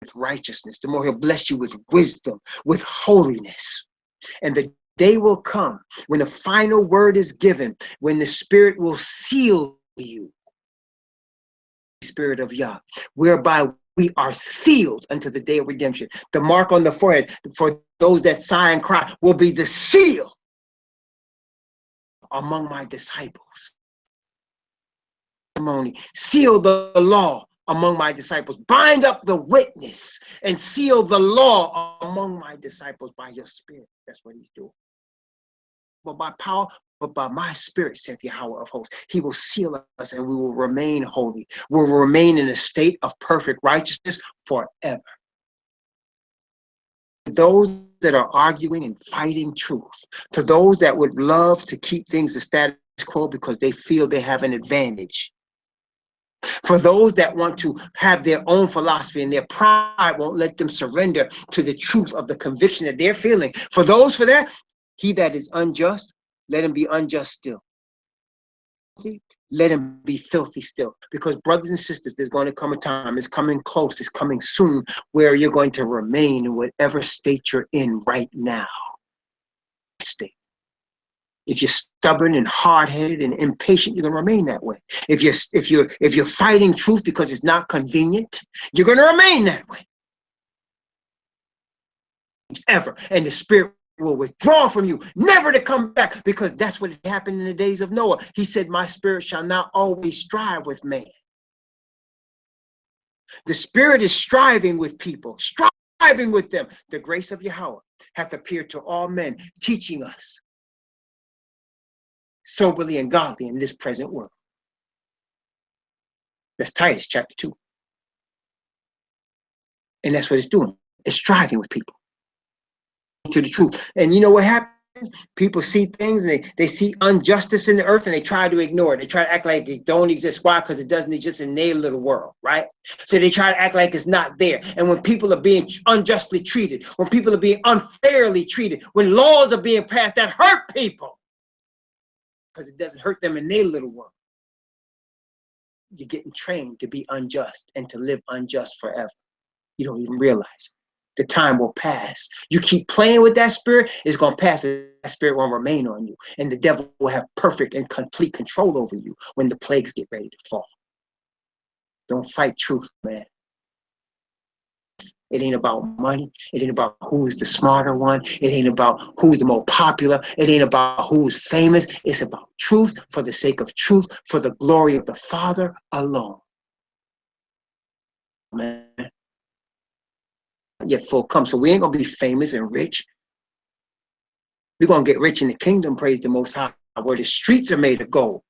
that, righteousness, the more he'll bless you with wisdom, with holiness. And the day will come when the final word is given, when the Spirit will seal you, Spirit of Yah, whereby we are sealed unto the day of redemption. The mark on the forehead for those that sigh and cry will be the seal among my disciples. Seal the law among my disciples. Bind up the witness and seal the law among my disciples by your Spirit. That's what he's doing. But by power, but by my Spirit, saith Yahweh of hosts. He will seal us and we will remain holy. We will remain in a state of perfect righteousness forever. Those that are arguing and fighting truth, to those that would love to keep things the status quo because they feel they have an advantage, for those that want to have their own philosophy and their pride won't let them surrender to the truth of the conviction that they're feeling, for that, he that is unjust, let him be unjust still. Let him be filthy still. Because brothers and sisters, there's going to come a time, it's coming close, it's coming soon, where you're going to remain in whatever state you're in right now. State. If you're stubborn and hard-headed and impatient, you're gonna remain that way. If you're fighting truth because it's not convenient, you're gonna remain that way. Ever. And the Spirit will withdraw from you, never to come back, because that's what happened in the days of Noah. He said, my Spirit shall not always strive with man. The Spirit is striving with people, striving with them. The grace of Yahweh hath appeared to all men, teaching us soberly and godly in this present world. That's Titus chapter 2. And that's what it's doing. It's striving with people to the truth. And you know what happens? People see things and they see injustice in the earth and they try to ignore it. They try to act like it don't exist. Why? Because it doesn't exist in their little world, right? So they try to act like it's not there. And when people are being unjustly treated, when people are being unfairly treated, when laws are being passed that hurt people, because it doesn't hurt them in their little world, you're getting trained to be unjust and to live unjust forever. You don't even realize it. The time will pass. You keep playing with that spirit, it's going to pass. That spirit won't remain on you. And the devil will have perfect and complete control over you when the plagues get ready to fall. Don't fight truth, man. It ain't about money. It ain't about who's the smarter one. It ain't about who's the more popular. It ain't about who's famous. It's about truth for the sake of truth, for the glory of the Father alone. Man. Yet full come. So we ain't going to be famous and rich. We're going to get rich in the kingdom, praise the Most High, where the streets are made of gold.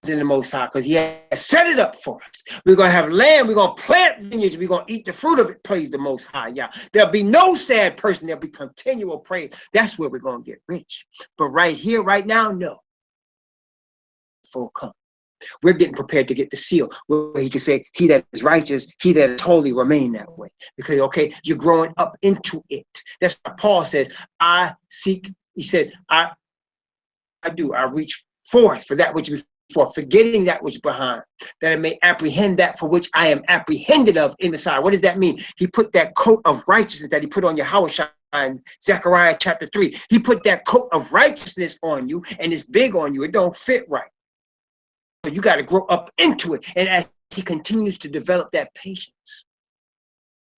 In the Most High, because he has set it up for us. We're going to have land. We're going to plant vineyards. We're going to eat the fruit of it, praise the Most High. Yeah, there'll be no sad person. There'll be continual praise. That's where we're going to get rich. But right here, right now, no. Full come. We're getting prepared to get the seal where he can say, he that is righteous, he that is holy, remain that way. Because, okay, you're growing up into it. That's what Paul says. I seek, he said, I reach forth for that which before, forgetting that which behind, that I may apprehend that for which I am apprehended of in Messiah. What does that mean? He put that coat of righteousness that he put on Yahweh in Zechariah chapter 3. He put that coat of righteousness on you, and it's big on you. It don't fit right. So you got to grow up into it. And as he continues to develop that patience,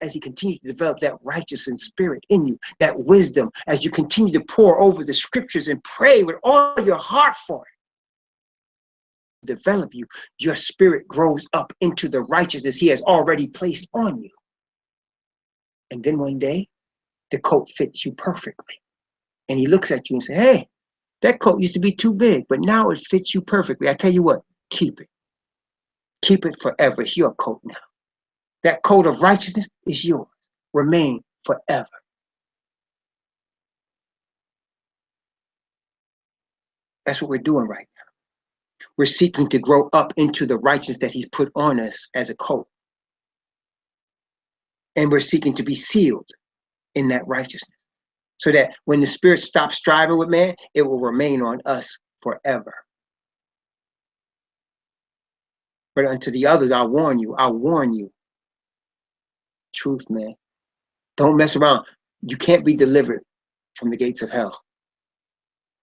as he continues to develop that righteous in spirit in you, that wisdom, as you continue to pour over the scriptures and pray with all your heart for it, develop you, your spirit grows up into the righteousness he has already placed on you. And then one day, the coat fits you perfectly. And he looks at you and says, hey, that coat used to be too big, but now it fits you perfectly. I tell you what, keep it. Keep it forever. It's your coat now. That coat of righteousness is yours. Remain forever. That's what we're doing right now. We're seeking to grow up into the righteousness that he's put on us as a coat. And we're seeking to be sealed in that righteousness, so that when the Spirit stops striving with man, it will remain on us forever. But unto the others, I warn you, Truth, man. Don't mess around. You can't be delivered from the gates of hell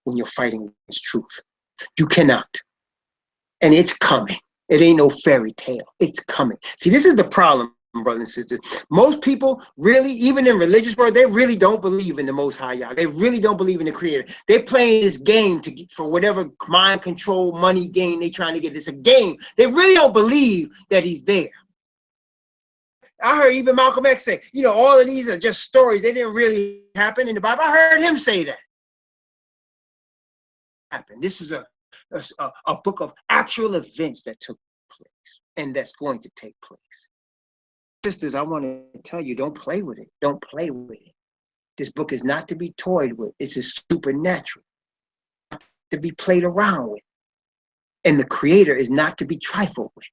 when you're fighting against truth. You cannot. And it's coming. It ain't no fairy tale. It's coming. See, this is the problem, brothers and sisters. Most people really, even in religious world, they really don't believe in the Most High Yah. They really don't believe in the Creator. They're playing this game to get, for whatever mind control, money gain they're trying to get. It's a game. They really don't believe that He's there. I heard even Malcolm X say, you know, all of these are just stories. They didn't really happen in the Bible. I heard him say that. This is a book of actual events that took place and that's going to take place. Sisters, I want to tell you, don't play with it. Don't play with it. This book is not to be toyed with. It's a supernatural, not to be played around with. And the Creator is not to be trifled with.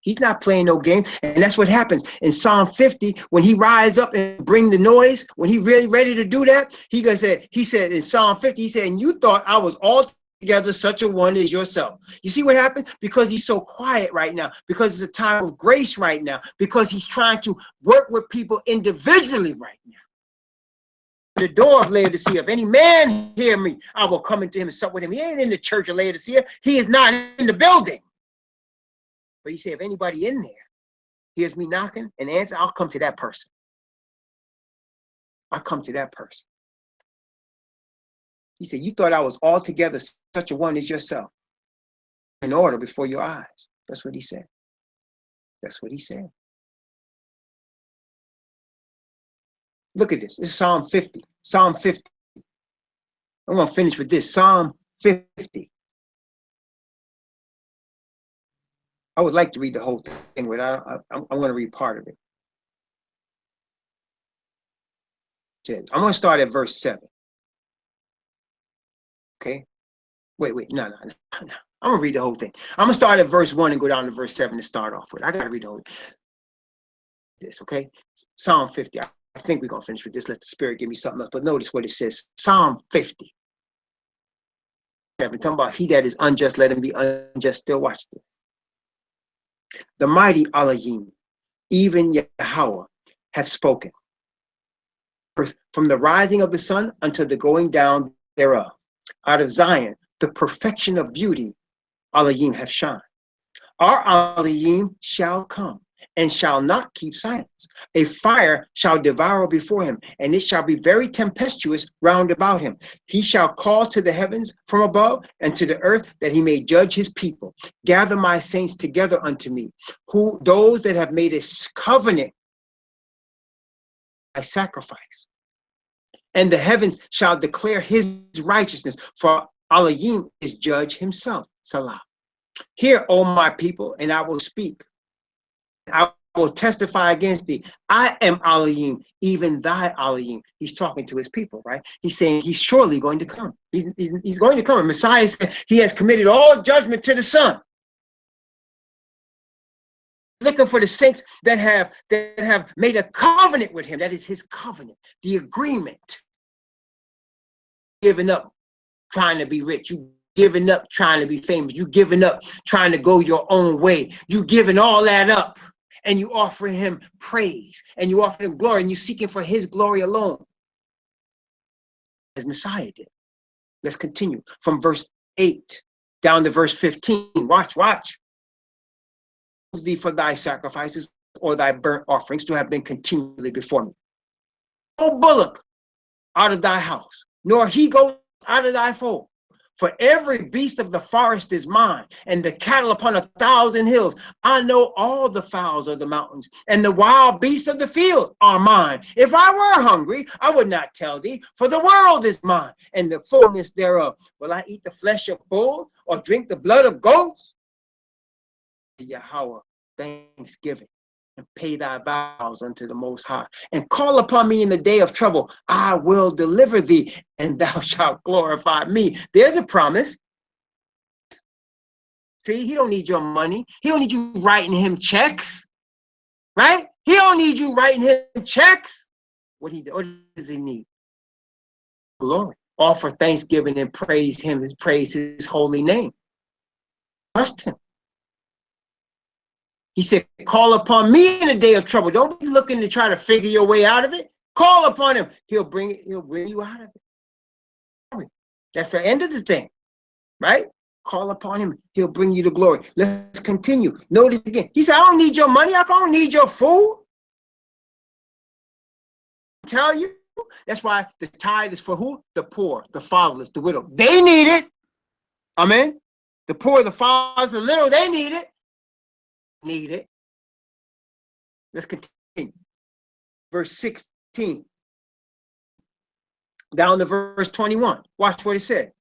He's not playing no game. And that's what happens in Psalm 50, when he rise up and bring the noise, when he really ready to do that, he said in Psalm 50, he said, and you thought I was altogether such a one as yourself. You see what happened? Because he's so quiet right now, because it's a time of grace right now, because he's trying to work with people individually right now. The door of Laodicea, if any man hear me, I will come into him and sup with him. He ain't in the church of Laodicea. He is not in the building. But he said, if anybody in there hears me knocking and answer, I'll come to that person. I'll come to that person. He said, you thought I was altogether such a one as yourself, in order before your eyes. That's what he said. That's what he said. Look at this. This is Psalm 50. Psalm 50. I'm going to finish with this. Psalm 50. I would like to read the whole thing, but I'm going to read part of it. I'm going to start at verse 7. Okay? Wait. No. I'm going to read the whole thing. I'm going to start at verse 1 and go down to verse 7 to start off with. I got to read the whole thing. This, okay? Psalm 50. I think we're going to finish with this. Let the Spirit give me something else. But notice what it says. Psalm 50. Talking about he that is unjust, let him be unjust still. Watch this. The mighty Elohim, even Yahweh, hath spoken. From the rising of the sun until the going down thereof. Out of Zion, the perfection of beauty, Elohim hath shined. Our Elohim shall come, and shall not keep silence. A fire shall devour before him, and it shall be very tempestuous round about him. He shall call to the heavens from above, and to the earth, that he may judge his people. Gather my saints together unto me, those that have made a covenant by sacrifice. And the heavens shall declare his righteousness, for Elohim is judge himself. Salah. Hear, O my people, and I will speak. I will testify against thee. I am Elohim, even thy Elohim. He's talking to his people, right? He's saying he's surely going to come. He's going to come. And Messiah said he has committed all judgment to the Son. Looking for the saints that have made a covenant with him. That is his covenant, the agreement. Giving up, trying to be rich. You giving up, trying to be famous. You giving up, trying to go your own way. You giving all that up, and you offering him praise, and you offering him glory, and you seeking for his glory alone, as Messiah did. Let's continue from verse 8 down to verse 15. Watch. Thee for thy sacrifices or thy burnt offerings to have been continually before me. No bullock out of thy house, nor he goes out of thy fold. For every beast of the forest is mine, and the cattle upon 1,000 hills. I know all the fowls of the mountains, and the wild beasts of the field are mine. If I were hungry, I would not tell thee, for the world is mine, and the fullness thereof. Will I eat the flesh of bulls, or drink the blood of goats? Yahweh, thanksgiving, and pay thy vows unto the Most High, and call upon me in the day of trouble. I will deliver thee, and thou shalt glorify me. There's a promise. See, he don't need your money. He don't need you writing him checks, right? He don't need you writing him checks. What does he need? Glory. Offer thanksgiving and praise him, praise his holy name. Trust him. He said, call upon me in a day of trouble. Don't be looking to try to figure your way out of it. Call upon him. He'll bring you out of it. That's the end of the thing, right? Call upon him. He'll bring you the glory. Let's continue. Notice again. He said, I don't need your money. I don't need your food. Tell you. That's why the tithe is for who? The poor, the fatherless, the widow. They need it. Amen. The poor, the fatherless, the little, they need it. Need it. Let's continue. Verse 16. Down to verse 21. Watch what it said.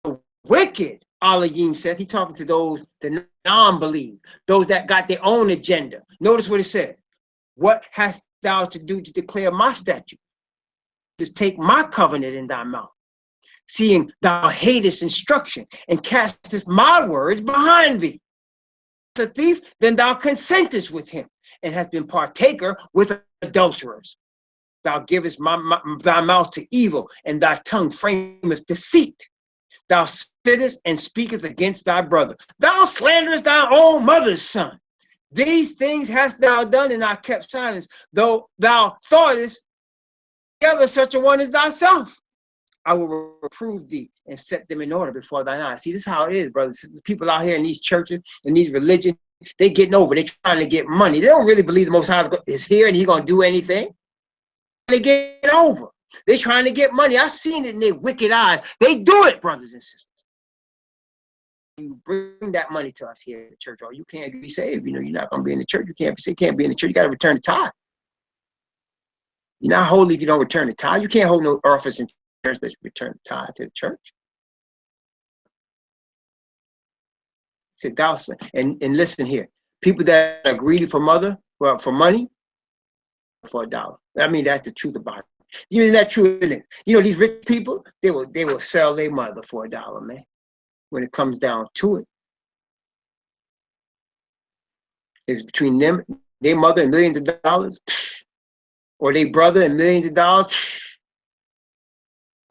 The wicked, Elohim said, he talking to those that non-believe, those that got their own agenda. Notice what it said. What hast thou to do to declare my statute? Just take my covenant in thy mouth, seeing thou hatest instruction and castest my words behind thee. As a thief, then thou consentest with him, and hast been partaker with adulterers. Thou givest thy mouth to evil, and thy tongue frameth deceit. Thou sittest and speakest against thy brother. Thou slanderest thy own mother's son. These things hast thou done, and I kept silence, though thou thoughtest together such a one as thyself. I will reprove thee and set them in order before thine eyes. See, this is how it is, brothers. Sisters. People out here in these churches and these religions, they getting over. They trying to get money. They don't really believe the Most High is here and he gonna do anything. They get over. They trying to get money. I seen it in their wicked eyes. They do it, brothers and sisters. You bring that money to us here in the church, or you can't be saved. You know, you're not gonna be in the church. You can't be in the church. You got to return the tithe. You're not holy if you don't return the tithe. You can't hold no office in church that you return the tithe to the church. Said thou, and listen here. People that are greedy for money, for $1. I mean, that's the truth about it. You know, that true, isn't it? You know, these rich people, they will sell their mother for $1, man. When it comes down to it, it's between them, their mother, and millions of dollars, or their brother and millions of dollars.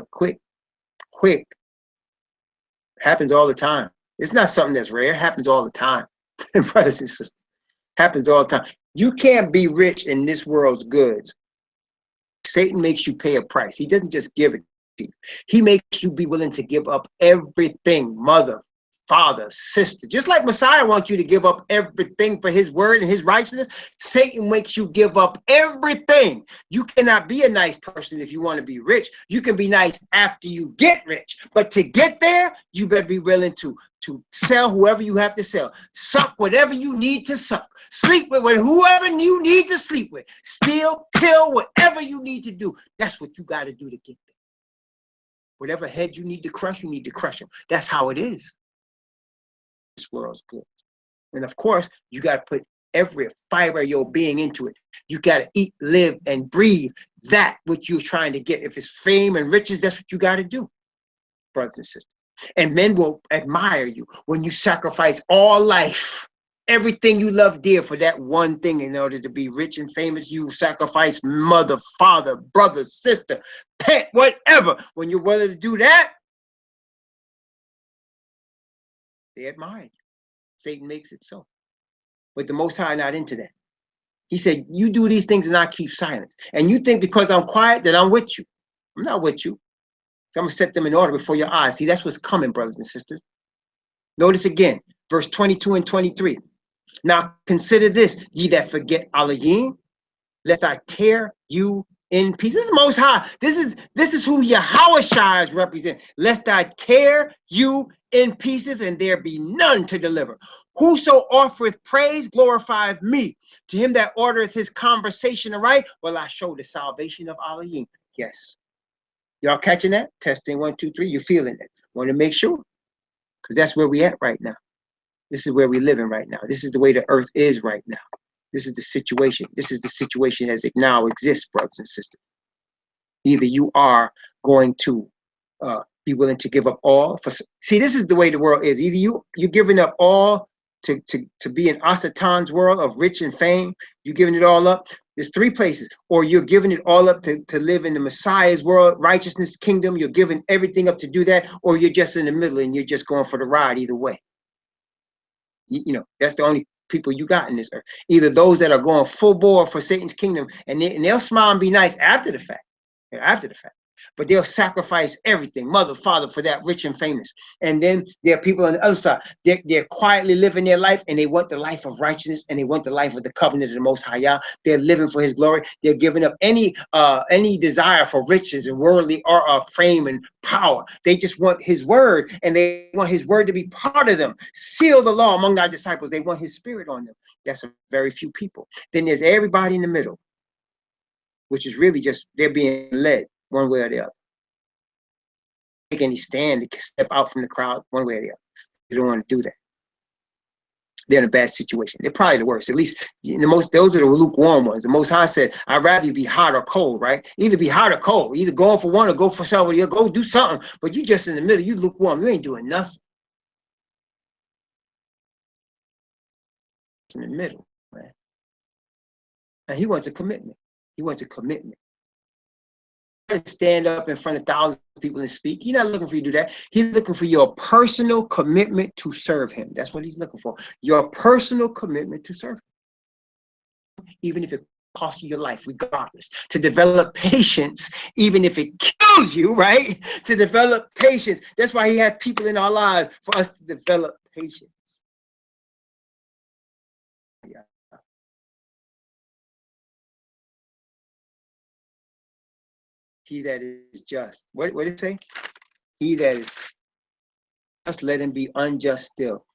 Quick. Happens all the time. It's not something that's rare. It happens all the time. Brothers and sisters, happens all the time. You can't be rich in this world's goods. Satan makes you pay a price. He doesn't just give it to you. He makes you be willing to give up everything, mother, father, sister. Just like Messiah wants you to give up everything for his word and his righteousness, Satan makes you give up everything. You cannot be a nice person if you want to be rich. You can be nice after you get rich. But to get there, you better be willing to sell whoever you have to sell. Suck whatever you need to suck. Sleep with whoever you need to sleep with. Steal, kill, whatever you need to do. That's what you got to do to get there. Whatever head you need to crush them. That's how it is. This world's good. And of course, you got to put every fiber of your being into it. You got to eat, live, and breathe that which you're trying to get. If it's fame and riches, that's what you got to do, brothers and sisters. And men will admire you when you sacrifice all life, everything you love dear for that one thing. In order to be rich and famous, you sacrifice mother, father, brother, sister, pet, whatever. When you're willing to do that, they admire you. Satan makes it so. But the Most High not into that. He said, you do these things and I keep silence. And you think because I'm quiet that I'm with you. I'm not with you. So I'm going to set them in order before your eyes. See, that's what's coming, brothers and sisters. Notice again, verse 22 and 23. Now consider this, ye that forget Elohim, lest I tear you in pieces. This is Most High. This is who Yahushua is represent. Lest I tear you in pieces, and there be none to deliver. Whoso offereth praise glorifieth me. To him that ordereth his conversation aright, will I show the salvation of Elohim. Yes. Y'all catching that? Testing 1, 2, 3. You feeling it? Want to make sure, because that's where we at right now. This is where we living right now. This is the way the earth is right now. This is the situation. This is the situation as it now exists, brothers and sisters. Either you are going to be willing to give up all. See, this is the way the world is. Either you're giving up all to be in Asatan's world of rich and fame. You're giving it all up. There's 3 places. Or you're giving it all up to live in the Messiah's world, righteousness, kingdom. You're giving everything up to do that. Or you're just in the middle and you're just going for the ride either way. You know, that's the only people you got in this earth. Either those that are going full bore for Satan's kingdom, and they'll smile and be nice after the fact. After the fact. But they'll sacrifice everything, mother, father, for that rich and famous. And then there are people on the other side. They're quietly living their life, and they want the life of righteousness, and they want the life of the covenant of the Most High Yah. They're living for His glory. They're giving up any desire for riches and worldly or fame and power. They just want His word, and they want His word to be part of them. Seal the law among Thy disciples. They want His spirit on them. That's a very few people. Then there's everybody in the middle, which is really just they're being led one way or the other. Take any stand to step out from the crowd one way or the other. They don't want to do that. They're in a bad situation. They're probably the worst. At least those are the lukewarm ones. The Most High said, I'd rather you be hot or cold, right? Either be hot or cold, either going for one or go for somebody else. Go do something. But you just in the middle, you lukewarm. You ain't doing nothing. In the middle, man. And He wants a commitment. He wants a commitment. To stand up in front of thousands of people and speak. He's not looking for you to do that. He's looking for your personal commitment to serve Him. That's what He's looking for. Your personal commitment to serve Him. Even if it costs you your life, regardless. To develop patience, even if it kills you, right? To develop patience. That's why He had people in our lives, for us to develop patience. Yeah. He that is just. What did it say? He that is just, let him be unjust still.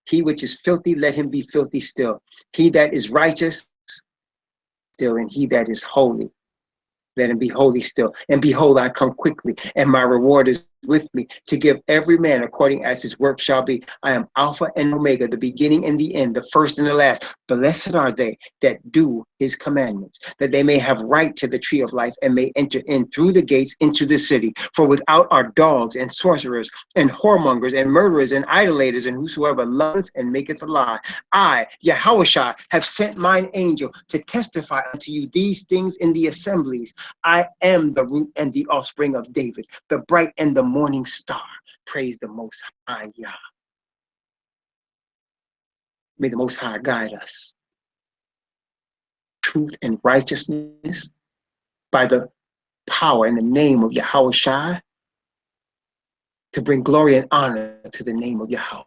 He which is filthy, let him be filthy still. He that is righteous still, and he that is holy, let him be holy still. And behold, I come quickly, and my reward is with me, to give every man according as his work shall be. I am Alpha and Omega, the beginning and the end, the first and the last. Blessed are they that do His commandments, that they may have right to the tree of life, and may enter in through the gates into the city. For without are dogs and sorcerers and whoremongers and murderers and idolaters, and whosoever loveth and maketh a lie. I, Yahushua, have sent mine angel to testify unto you these things in the assemblies. I am the root and the offspring of David, the bright and the morning star. Praise the Most High Yah. May the Most High guide us. Truth and righteousness by the power and the name of Yahushua, to bring glory and honor to the name of Yahweh.